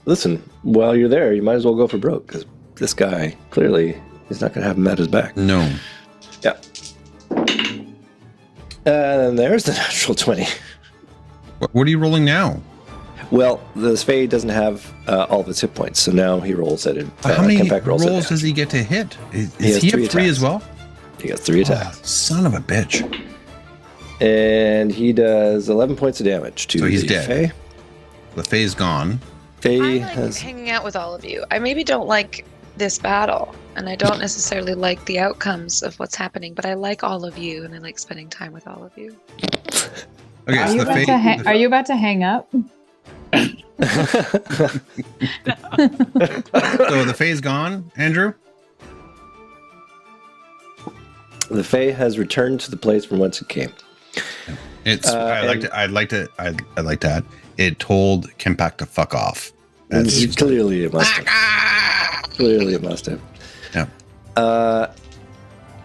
listen, while you're there, you might as well go for broke because this guy clearly is not going to have him at his back. No. Yeah. And there's the natural 20. What are you rolling now? Well, the Fae doesn't have all of its hit points, so now he rolls at it. How many rolls does he get to hit? Is he at 3 as well? He gets 3 attacks. Son of a bitch. And he does 11 points of damage to he's the dead. Fae. The Fae's gone. I like hanging out with all of you. I maybe don't like this battle, and I don't necessarily like the outcomes of what's happening, but I like all of you, and I like spending time with all of you. Okay, are you about to hang up? So the Fae's gone, Andrew? The Fae has returned to the place from whence it came. It's I'd like to add. It told Kempak to fuck off. Clearly it must have. Clearly it must have. Yeah.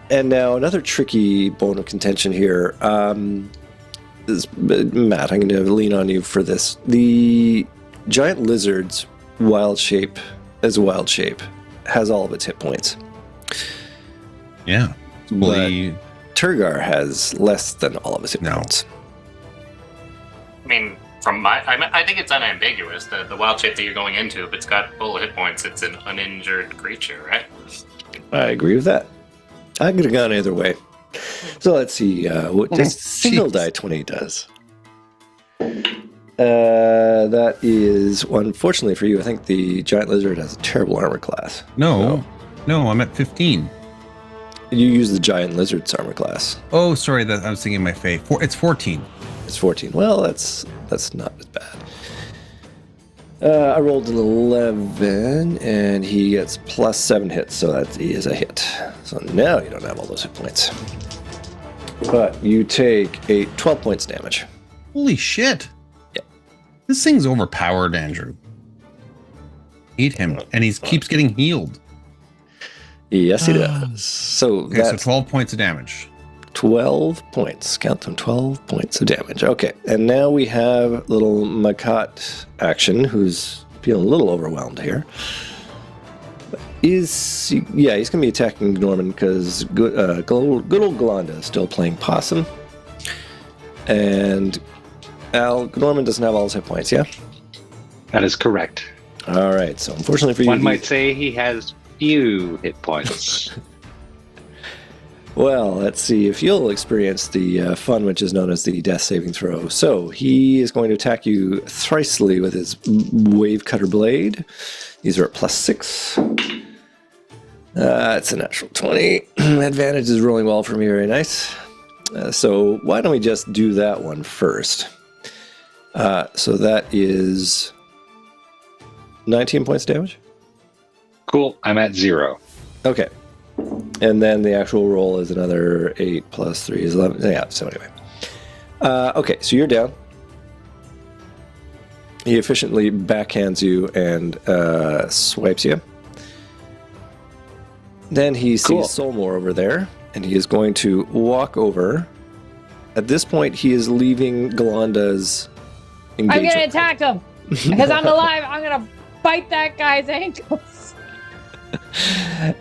And now another tricky bone of contention here. Matt, I'm going to lean on you for this. The giant lizard's wild shape has all of its hit points. Yeah. But Turgar has less than all of his hit points. I mean, I think it's unambiguous. The wild shape that you're going into, if it's got full hit points, it's an uninjured creature, right? I agree with that. I could have gone either way. So let's see what this single die 20 does. That is, unfortunately for you, I think the giant lizard has a terrible armor class. No, I'm at 15. You use the giant lizard's armor class. Oh, sorry, I was thinking my Fae. It's 14. It's 14. Well, that's not as bad. I rolled an 11, and he gets plus 7 hits, so that he is a hit. So now you don't have all those hit points. But you take 12 points damage. Holy shit. Yeah. This thing's overpowered, Andrew. Eat him, and he keeps getting healed. Yes, he does. So that's 12 points of damage. 12 points. Count them, 12 points of damage. Okay, and now we have little Makat action, who's feeling a little overwhelmed here. He's going to be attacking Norman because good old Glonda is still playing possum. And Norman doesn't have all his hit points, yeah? That is correct. All right, so unfortunately for you... One might say he has few hit points. Well, let's see if you'll experience the fun, which is known as the death saving throw. So he is going to attack you thricely with his wave cutter blade. These are at +6. It's a natural 20. Advantage is rolling well for me. Very nice. So why don't we just do that one first? So that is 19 points of damage. Cool. I'm at 0. Okay. And then the actual roll is another 8 + 3 is 11. Yeah, so anyway. Okay, so you're down. He efficiently backhands you and swipes you. Then he sees Solmore over there, and he is going to walk over. At this point, he is leaving Glonda's engagement. I'm going to attack him because I'm alive. I'm going to bite that guy's ankles.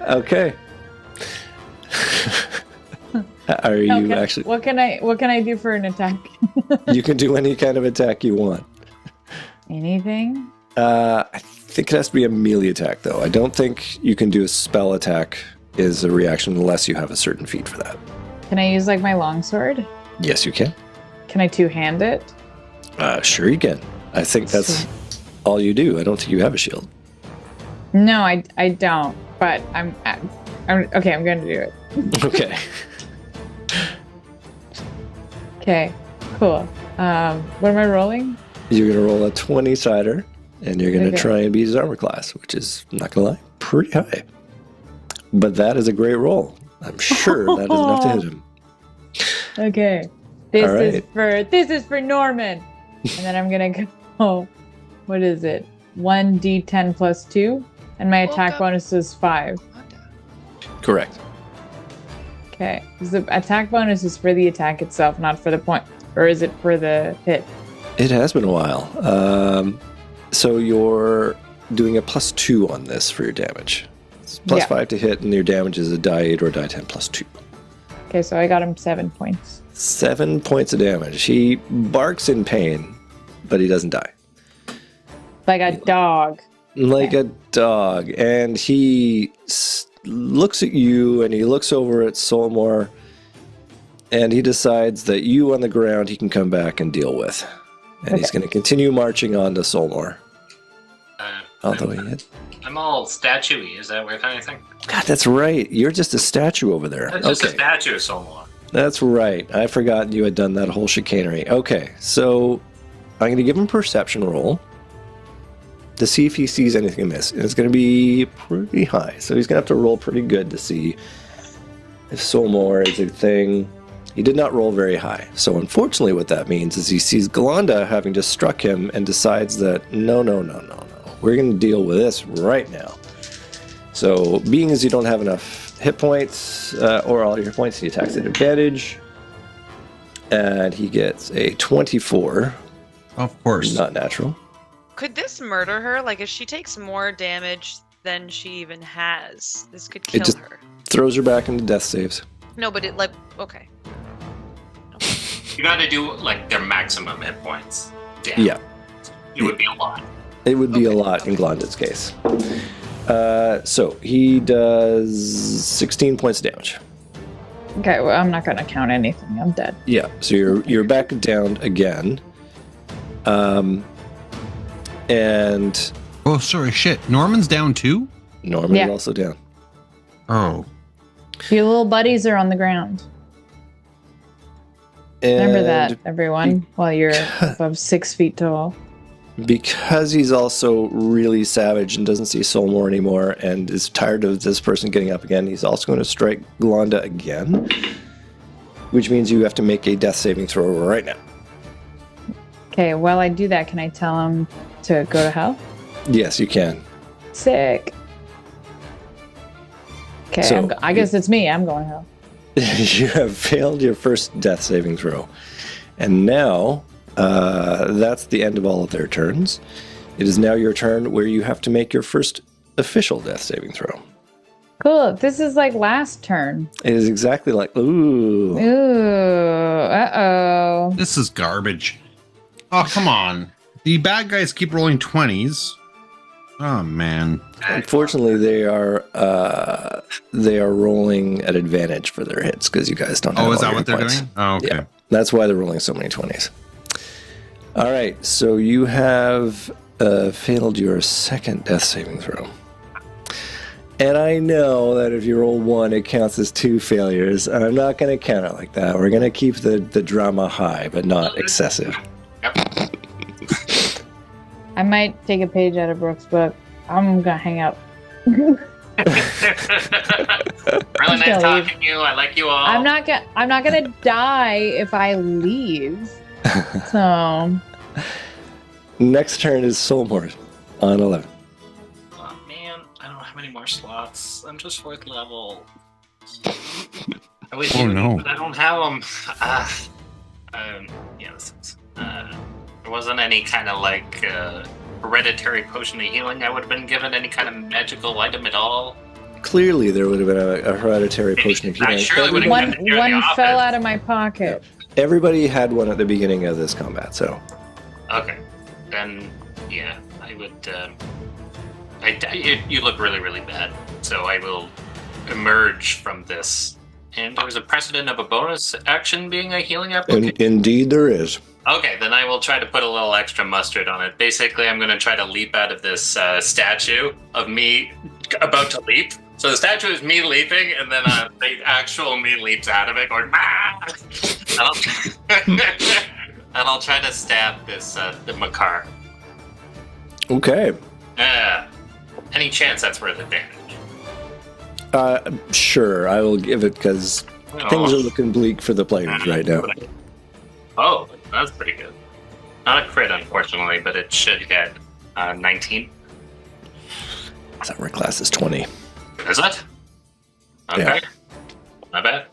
Okay. Are you actually? What can I do for an attack? You can do any kind of attack you want. Anything? I think it has to be a melee attack, though. I don't think you can do a spell attack as a reaction unless you have a certain feat for that. Can I use like my longsword? Yes, you can. Can I two-hand it? Sure you can. I think that's all you do. I don't think you have a shield. No, I don't. But I'm okay. I'm going to do it. Okay. Okay. Cool. What am I rolling? You're going to roll a 20-sider, and you're going to try and beat his armor class, which is, not going to lie, pretty high. But that is a great roll. I'm sure that is enough to hit him. Okay. This is for Norman. And then I'm going to go, what is it? 1d10 + 2, and my attack bonus is 5. Correct. Okay. The attack bonus is for the attack itself, not for the point. Or is it for the hit? It has been a while. So you're doing a +2 on this for your damage. It's +5 to hit, and your damage is a die 8 or a die 10 + 2. Okay, so I got him 7 points. 7 points of damage. He barks in pain, but he doesn't die. Like a dog. Like a dog. And he looks at you, and he looks over at Solmore, and he decides that you on the ground he can come back and deal with. And he's going to continue marching on to Solmore. I'm all statue-y. Is that what kind of thing? God, that's right. You're just a statue over there. That's just a statue of Solmore. That's right. I forgot you had done that whole chicanery. Okay, so I'm going to give him a perception roll to see if he sees anything amiss. And it's going to be pretty high. So he's going to have to roll pretty good to see if Solmore is a thing. He did not roll very high. So unfortunately what that means is he sees Glonda having just struck him and decides that no. We're going to deal with this right now. So being as you don't have enough hit points, or all your points, he attacks at advantage. And he gets a 24. Of course. Not natural. Could this murder her? Like, if she takes more damage than she even has, this could kill her. Throws her back into death saves. No, but it, like, okay. You got to do, like, their maximum hit points. Yeah. It would be a lot. It would be a lot in Glonda's case. So he does 16 points of damage. Okay, well, I'm not going to count anything. I'm dead. Yeah, so you're back down again. And... Oh, sorry, shit. Norman's down too? Norman's also down. Oh. Your little buddies are on the ground. And remember that, everyone, while you're above 6 feet tall. Because he's also really savage and doesn't see Solmore anymore and is tired of this person getting up again, he's also going to strike Glonda again, which means you have to make a death saving throw right now. Okay, while I do that, can I tell him to go to hell? Yes, you can. Sick. Okay, So- I guess it's me. I'm going home. You have failed your first death saving throw. And now, that's the end of all of their turns. It is now your turn where you have to make your first official death saving throw. Cool. This is like last turn. It is exactly like, ooh. Ooh. Uh-oh. This is garbage. Oh, come on. The bad guys keep rolling 20s. Oh, man. Unfortunately, they are rolling at advantage for their hits because you guys don't have Oh, is all that your what they're points. doing? Oh, okay. Yeah, that's why they're rolling so many 20s. All right, so you have failed your second death saving throw. And I know that if you roll 1, it counts as 2 failures. And I'm not going to count it like that. We're going to keep the drama high, but not excessive. I might take a page out of Brooke's book. I'm gonna hang out. Really nice gonna talking to you. I like you all. I'm not gonna die if I leave. So Next turn is Soulmort on 11. Oh man, I don't have any more slots. I'm just 4th level. I wish Oh, no. but I don't have them. Yeah, this is. There wasn't any kind of like hereditary potion of healing. I would have been given any kind of magical item at all. Clearly, there would have been a hereditary potion of I healing. surely would have one given you in the fell office. out of my pocket. Everybody had one at the beginning of this combat, so. Okay, then yeah, I would. You look really, really bad, so I will emerge from this. And there was a precedent of a bonus action being a healing application. Indeed, there is. Okay, then I will try to put a little extra mustard on it. Basically, I'm going to try to leap out of this statue of me about to leap. So the statue is me leaping, and then the actual me leaps out of it, going, ah! And I'll try to stab this the Makar. Okay. Any chance that's worth a damage? Sure, I will give it because things are looking bleak for the players right now. Oh, that's pretty good. Not a crit, unfortunately, but it should get 19. Armor class is 20. Is it? Okay. Yeah. Not bad.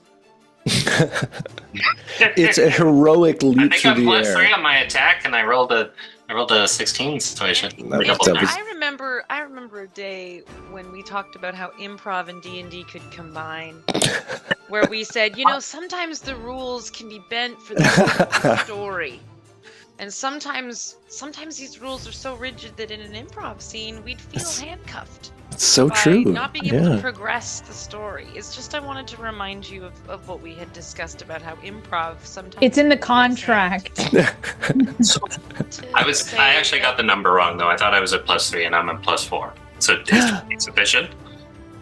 It's a heroic I leap think through I'm the plus air. 3 on my attack, and I rolled a 16, so I should That double was- that. I remember a day when we talked about how improv and D&D could combine, where we said, sometimes the rules can be bent for the sake of the story. And sometimes these rules are so rigid that in an improv scene, we'd feel handcuffed. It's so by true. not being able Yeah. to progress the story. It's just I wanted to remind you of what we had discussed about how improv sometimes... It's in the contract. I actually got the number wrong, though. I thought I was at plus 3, and I'm at plus 4. So is it sufficient?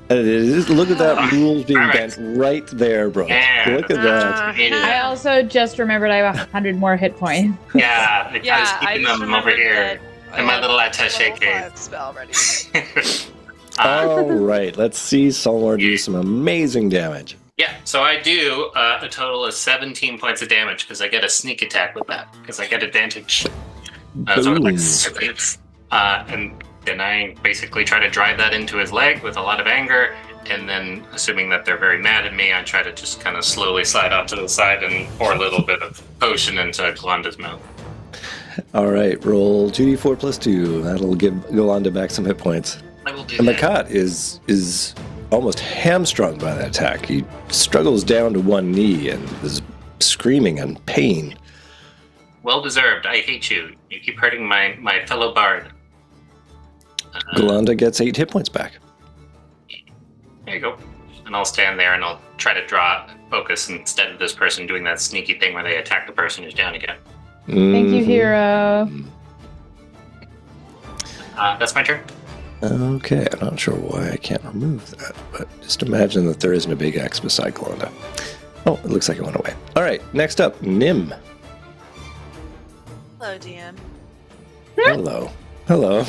It is. Look at that rules being All right. bent right there, bro. Yeah. Look at that. I also just remembered I have 100 more hit points. Yeah, I Yeah, was I keeping just them over remembered here that in my I little had attaché level case. 5 spell ready. All right, let's see Solmor do some amazing damage. Yeah, so I do a total of 17 points of damage because I get a sneak attack with that because I get advantage. So Boom. and then I basically try to drive that into his leg with a lot of anger, and then assuming that they're very mad at me, I try to just kind of slowly slide off to the side and pour a little bit of potion into Glanda's mouth. All right, roll 2d4 plus 2. That'll give Yolanda back some hit points. I will do And the that. cat is almost hamstrung by that attack. He struggles down to one knee and is screaming in pain. Well deserved. I hate you. You keep hurting my fellow bard. Yolanda gets 8 hit points back. There you go. And I'll stand there and I'll try to draw focus instead of this person doing that sneaky thing where they attack the person who's down again. Thank you, hero. That's my turn. Okay, I'm not sure why I can't remove that, but just imagine that there isn't a big X beside Yolanda. Oh, it looks like it went away. All right, next up, Nim. Hello, DM. Hello. Hello.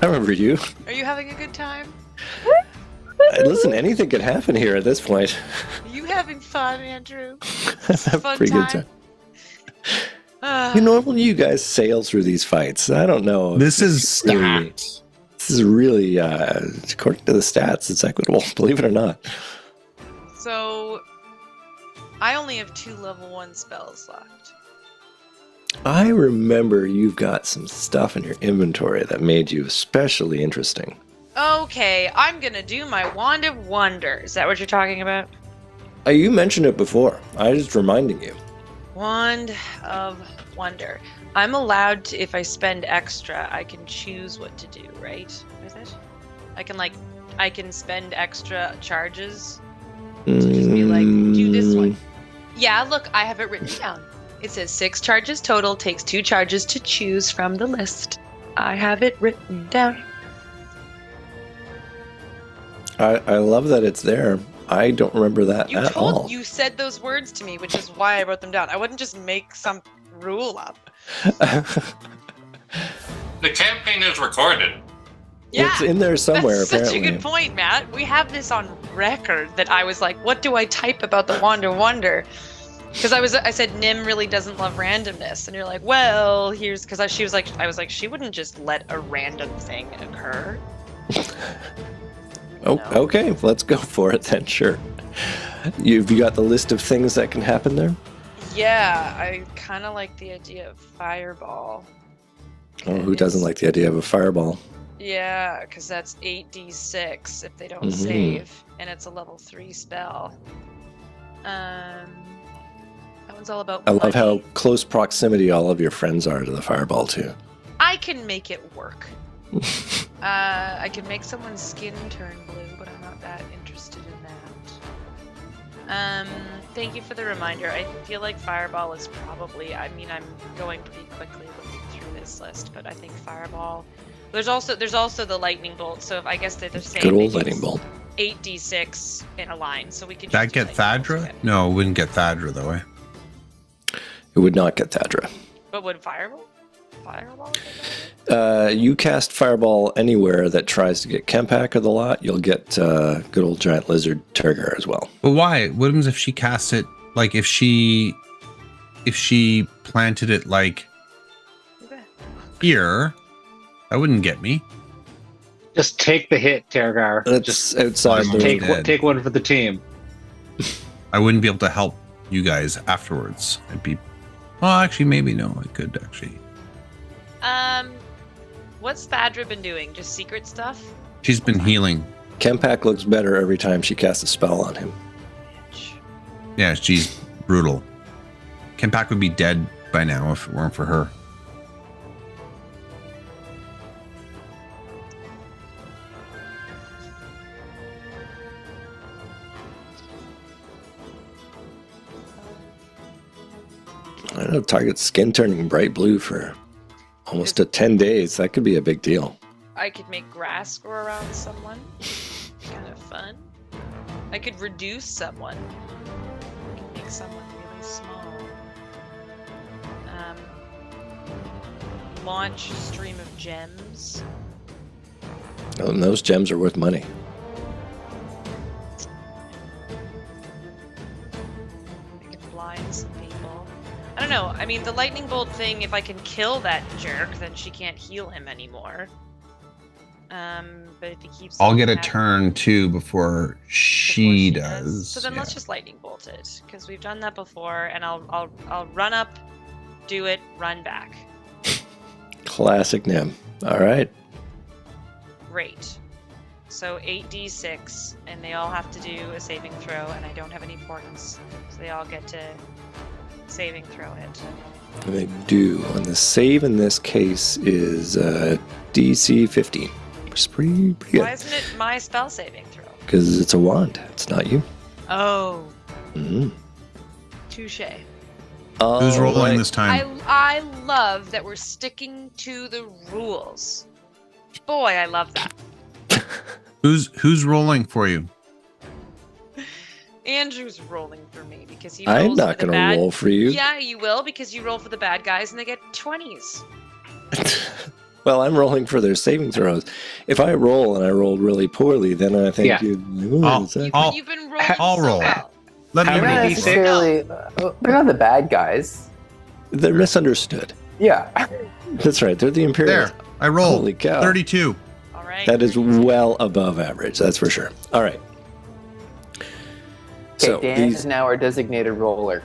I remember you. Are you having a good time? Listen, anything could happen here at this point. Are you having fun, Andrew? Fun Pretty good time. Normally you guys sail through these fights. I don't know. This is really- stacked. This is really, according to the stats, it's equitable, believe it or not. So, I only have 2 level 1 spells left. I remember you've got some stuff in your inventory that made you especially interesting. Okay, I'm gonna do my Wand of Wonder. Is that what you're talking about? You mentioned it before. I was just reminding you. Wand of Wonder. I'm allowed to, if I spend extra, I can choose what to do, right? With it? I can spend extra charges to just be like, do this one. Yeah, look, I have it written down. It says 6 charges total, takes 2 charges to choose from the list. I have it written down. I love that it's there. I don't remember that at all. You said those words to me, which is why I wrote them down. I wouldn't just make some rule up. The campaign is recorded. Yeah, it's in there somewhere, that's apparently. Such a good point, Matt. We have this on record that I was like, what do I type about the Wand of Wonder? Because I said Nim really doesn't love randomness, and you're like, well, here's because I was like, she wouldn't just let a random thing occur. Oh, no. Okay, let's go for it then. Sure. Have you got the list of things that can happen there? Yeah, I kind of like the idea of fireball. Oh, who doesn't like the idea of a fireball? Yeah, because that's 8d6 if they don't save, and it's a level 3 spell. That one's all about I love how close proximity all of your friends are to the fireball, too. I can make it work. I can make someone's skin turn blue, but I'm not that interested in that. Thank you for the reminder. I feel like fireball is probably, I'm going pretty quickly looking through this list, but I think fireball. There's also the lightning bolt, so if I guess they're the same. Good old lightning bolt. 8d6 in a line, so we could that get Thadra? No, it wouldn't get Thadra though, eh? It would not get Thadra. But would fireball? You cast fireball anywhere that tries to get Kempak of the lot, you'll get good old giant lizard Turgar as well. But why? What happens if she casts it, like if she planted it like here, that wouldn't get me. Just take the hit, Turgar. It's just outside. Take one for the team. I wouldn't be able to help you guys afterwards. I'd be, well, actually, maybe no, I could actually. What's Thadra been doing? Just secret stuff? She's been healing. Kempak looks better every time she casts a spell on him. Yeah, she's brutal. Kempak would be dead by now if it weren't for her. I don't know, target's skin turning bright blue for almost 10 days. That could be a big deal. I could make grass grow around someone. Kind of fun. I could reduce someone. I could make someone really small. Launch a stream of gems. Oh, and those gems are worth money. I could blind some people. I don't know. I mean, the lightning bolt thing, if I can kill that jerk, then she can't heal him anymore. But if he keeps... I'll get a turn, too, before she does. So then let's just lightning bolt it, because we've done that before, and I'll run up, do it, run back. Classic Nim. All right. Great. So 8d6, and they all have to do a saving throw, and I don't have any portents, so they all get to saving throw it. And they do. And the save in this case is DC 15. Which is pretty good. Why isn't it my spell saving throw? Because it's a wand. It's not you. Oh. Mm-hmm. Touche. Who's rolling this time? I love that we're sticking to the rules. Boy, I love that. Who's rolling for you? Andrew's rolling for me because he rolls I'm not going to roll for you. Yeah, you will, because you roll for the bad guys and they get 20s. Well, I'm rolling for their saving throws. If I roll and I rolled really poorly, then I think you've been rolling I'll roll. Well. Let me they're not necessarily. They're not the bad guys. They're misunderstood. Yeah. That's right. They're the Imperials. There. I rolled. Holy cow. 32. All right. That is well above average, that's for sure. All right. Okay, So Dan is now our designated roller.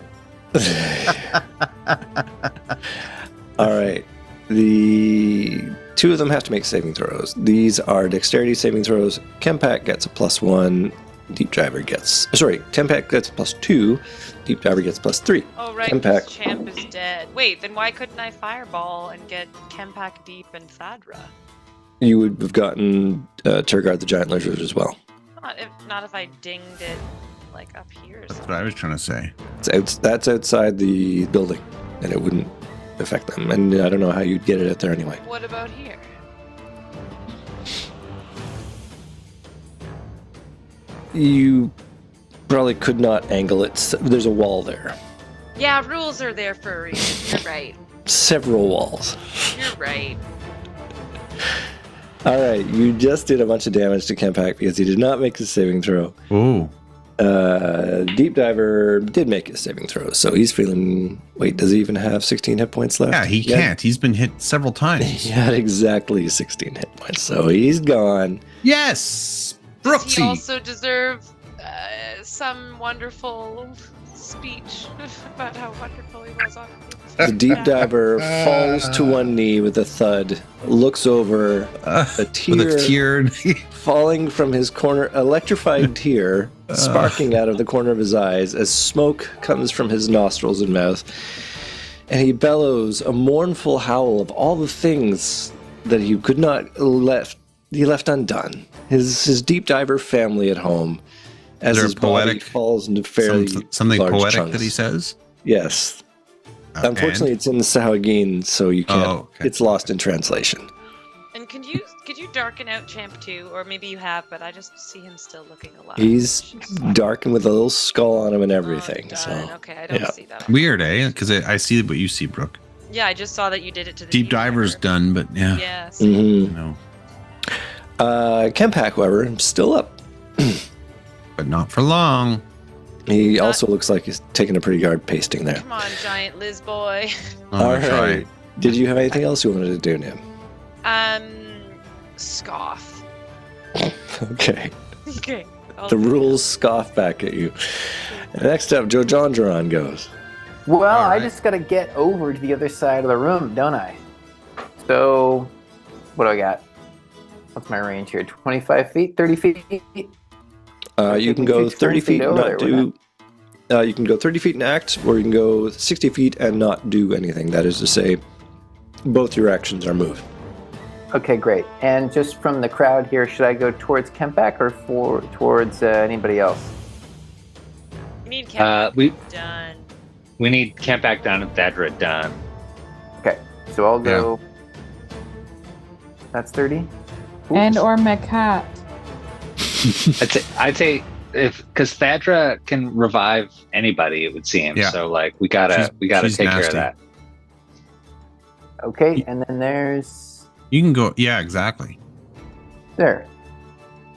All right. The two of them have to make saving throws. These are dexterity saving throws. Kempak gets a +1. Deep Diver gets... Sorry, Kempak gets +2. Deep Diver gets +3. Oh, right, Kempak. Champ is dead. Wait, then why couldn't I Fireball and get Kempak, Deep, and Thadra? You would have gotten Turgard the Giant Lizard as well. Not if I dinged it, like, up here or That's something. what I was trying to say. That's outside the building, and it wouldn't affect them. And I don't know how you'd get it out there anyway. What about here? You probably could not angle it. There's a wall there. Yeah, rules are there for a reason. You're right. Several walls. You're right. All right, you just did a bunch of damage to Kempak because he did not make his saving throw. Ooh. Deep Diver did make his saving throw, so he's feeling... Wait, does he even have 16 hit points left? Yeah, he can't. He's been hit several times. He had exactly 16 hit points, so he's gone. Yes! Does he Brooksy! also deserve some wonderful speech about how wonderful he was on The Deep Diver falls to one knee with a thud, looks over, a tear, With a tear. falling from his corner, electrified tear sparking out of the corner of his eyes as smoke comes from his nostrils and mouth. And he bellows a mournful howl of all the things that he could not he left undone. His Deep Diver family at home, as his body falls into fairly something large poetic chunks. that he says? Yes. Unfortunately, it's in the Sahagin, so you can't. Oh, okay. It's lost in translation. And could you darken out Champ too, or maybe you have, but I just see him still looking alive. He's darkened with a little skull on him and everything. Oh, so darn. Okay, I don't see that. Weird, eh? Because I see what you see, Brooke. Yeah, I just saw that you did it to the Deep Diver's done, but yeah. Yes. Mhm. No. Kempak, however, is still up. But not for long. He also looks like he's taking a pretty hard pasting there. Come on, giant Liz boy. All right. Did you have anything else you wanted to do, Nim? Scoff. Okay. Okay. The rules scoff back at you. Next up, Joe Jondron goes. Well, All right. I just got to get over to the other side of the room, don't I? So, what do I got? What's my range here? 25 feet? 30 feet? You can go 30 feet and over not there, do... you can go 30 feet and act, or you can go 60 feet and not do anything. That is to say, both your actions are moved. Okay, great. And just from the crowd here, should I go towards Kempak or towards anybody else? We need Kempak done. We need Kempak done and Thadra done. Okay, so I'll go... That's 30? Oops. And or Mekat. I'd say because Thadra can revive anybody, it would seem. Yeah. So like we gotta she's take care nasty. of that. Okay, and then there's... You can go. Yeah, exactly. There.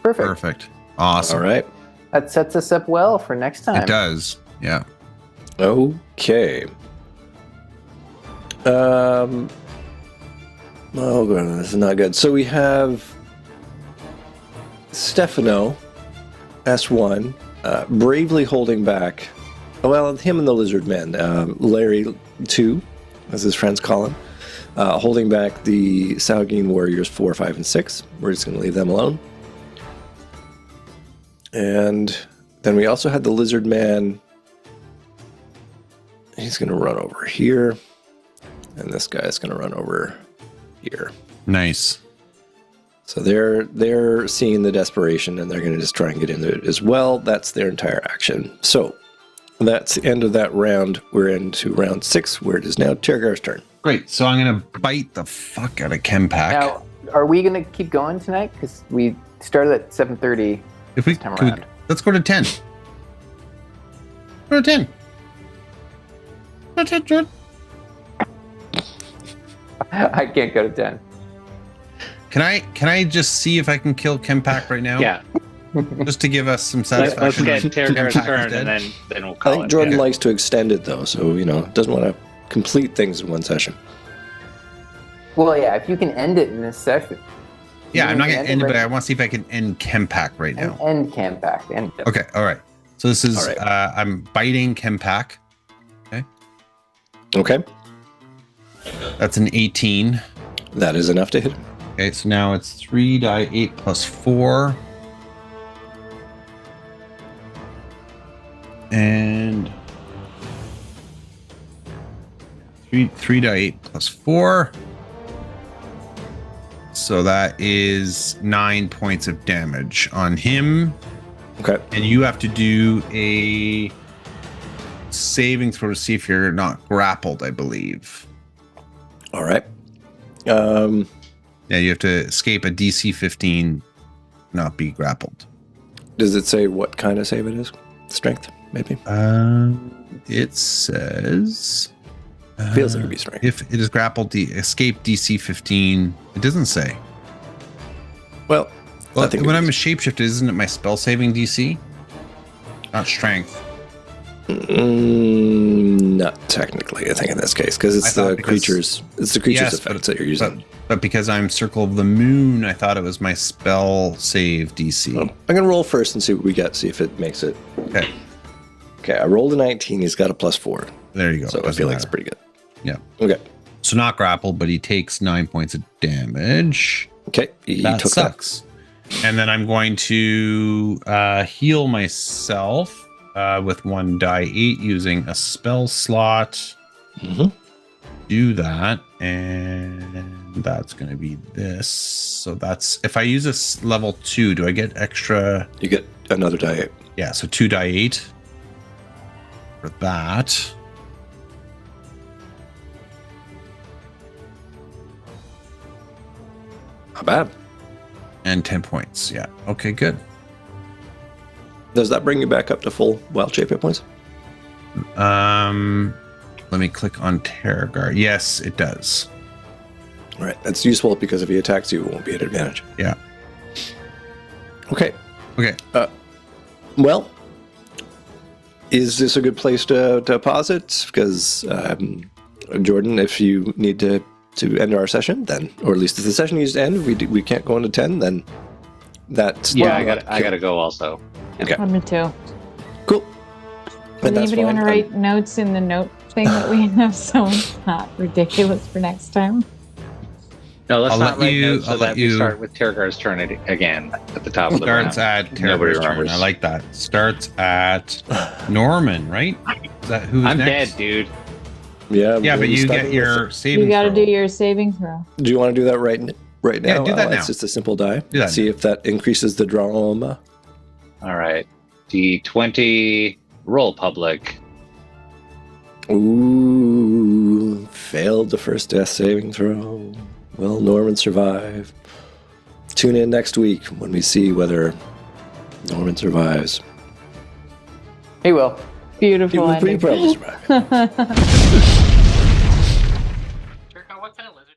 Perfect. Perfect. Awesome. All right. That sets us up well for next time. It does. Yeah. Okay. Oh, God, this is not good. So we have Stefano, S1, bravely holding back. Well, him and the lizard men. Larry 2, as his friends call him, holding back the Sahagin warriors 4, 5, and 6. We're just going to leave them alone. And then we also had the lizard man. He's going to run over here. And this guy's going to run over here. Nice. So they're seeing the desperation, and they're going to just try and get into it as well. That's their entire action. So that's the end of that round. We're into round 6, where it is now Tergar's turn. Great. So I'm gonna bite the fuck out of Kempak. Now, are we going to keep going tonight? Because we started at 7:30 If we, this time can we- around. let's go to 10. Go to 10. Go to 10, Jordan. I can't go to 10. Can I just see if I can kill Kempak right now? Yeah. Just to give us some Let's satisfaction. get Tergar's Kempak is turn, dead. and then we'll I call think it. Jordan Yeah. likes to extend it, though, so, doesn't want to complete things in one session. Well, yeah, if you can end it in this session. Yeah, I'm not going to end it, but I want to see if I can end Kempak right now. End Kempak. Okay, all right. So this is, All right. I'm biting Kempak. Okay. That's an 18. That is enough to hit him. Okay, so now it's 3 die 8 plus 4. And 3 die 8 plus 4. So that is 9 points of damage on him. Okay. And you have to do a saving throw to see if you're not grappled, I believe. All right. Yeah, you have to escape a DC 15, not be grappled. Does it say what kind of save it is? Strength, maybe? It says... Feels like it'd be strength. If it is grappled, escape DC 15. It doesn't say. Well, Well, I think when it I'm a is. shapeshifter, isn't it my spell saving DC? Not strength. Not technically, I think in this case, because it's the creature's effects that you're using. But because I'm Circle of the Moon, I thought it was my spell save DC. I'm gonna roll first and see what we get. See if it makes it. Okay. Okay, I rolled a 19. He's got a +4, There you go. so I Doesn't feel like it's matter. pretty good. Yeah. Okay. So not grappled, but he takes 9 points of damage. Okay. He That took sucks. And then I'm going to heal myself with 1 die 8 using a spell slot. Mhm. Do that, and that's going to be this. So that's if I use this level 2, do I get extra? You get another die 8. Yeah, so 2 die 8 for that. Not bad. And 10 points. Yeah. Okay, good. Does that bring you back up to full wild shape hit points? Let me click on Terrorguard. Yes, it does. All right. That's useful because if he attacks you, it won't be at advantage. Yeah. Okay. Okay. Well, is this a good place to pause it? Because Jordan, if you need to end our session, then, or at least if the session needs to end, we can't go into 10, then that's I gotta go also. Okay. Me too. Cool. Does And that's anybody want to fine. write notes in the note thing that we have so it's not ridiculous for next time? No, let's I'll not let write you- notes so I'll that let we you- start with Terrorguard's turn again at the top of the round. Starts at Nobody Terrorguard's turn. remembers. I like that. Starts at Norman, right? Is that who's I'm next? dead, dude. Yeah, Yeah, we'll but you start get with your this. saving You got to throw. do your saving throw. Do you want to do that right now? Yeah, do that Al? now. It's just a simple die. Do that See if that increases the drama. All right. D20 roll public. Ooh, failed the first death saving throw. Will Norman survive? Tune in next week when we see whether Norman survives. He will. Beautiful He ending. probably survive. Turco, what kind of lizard?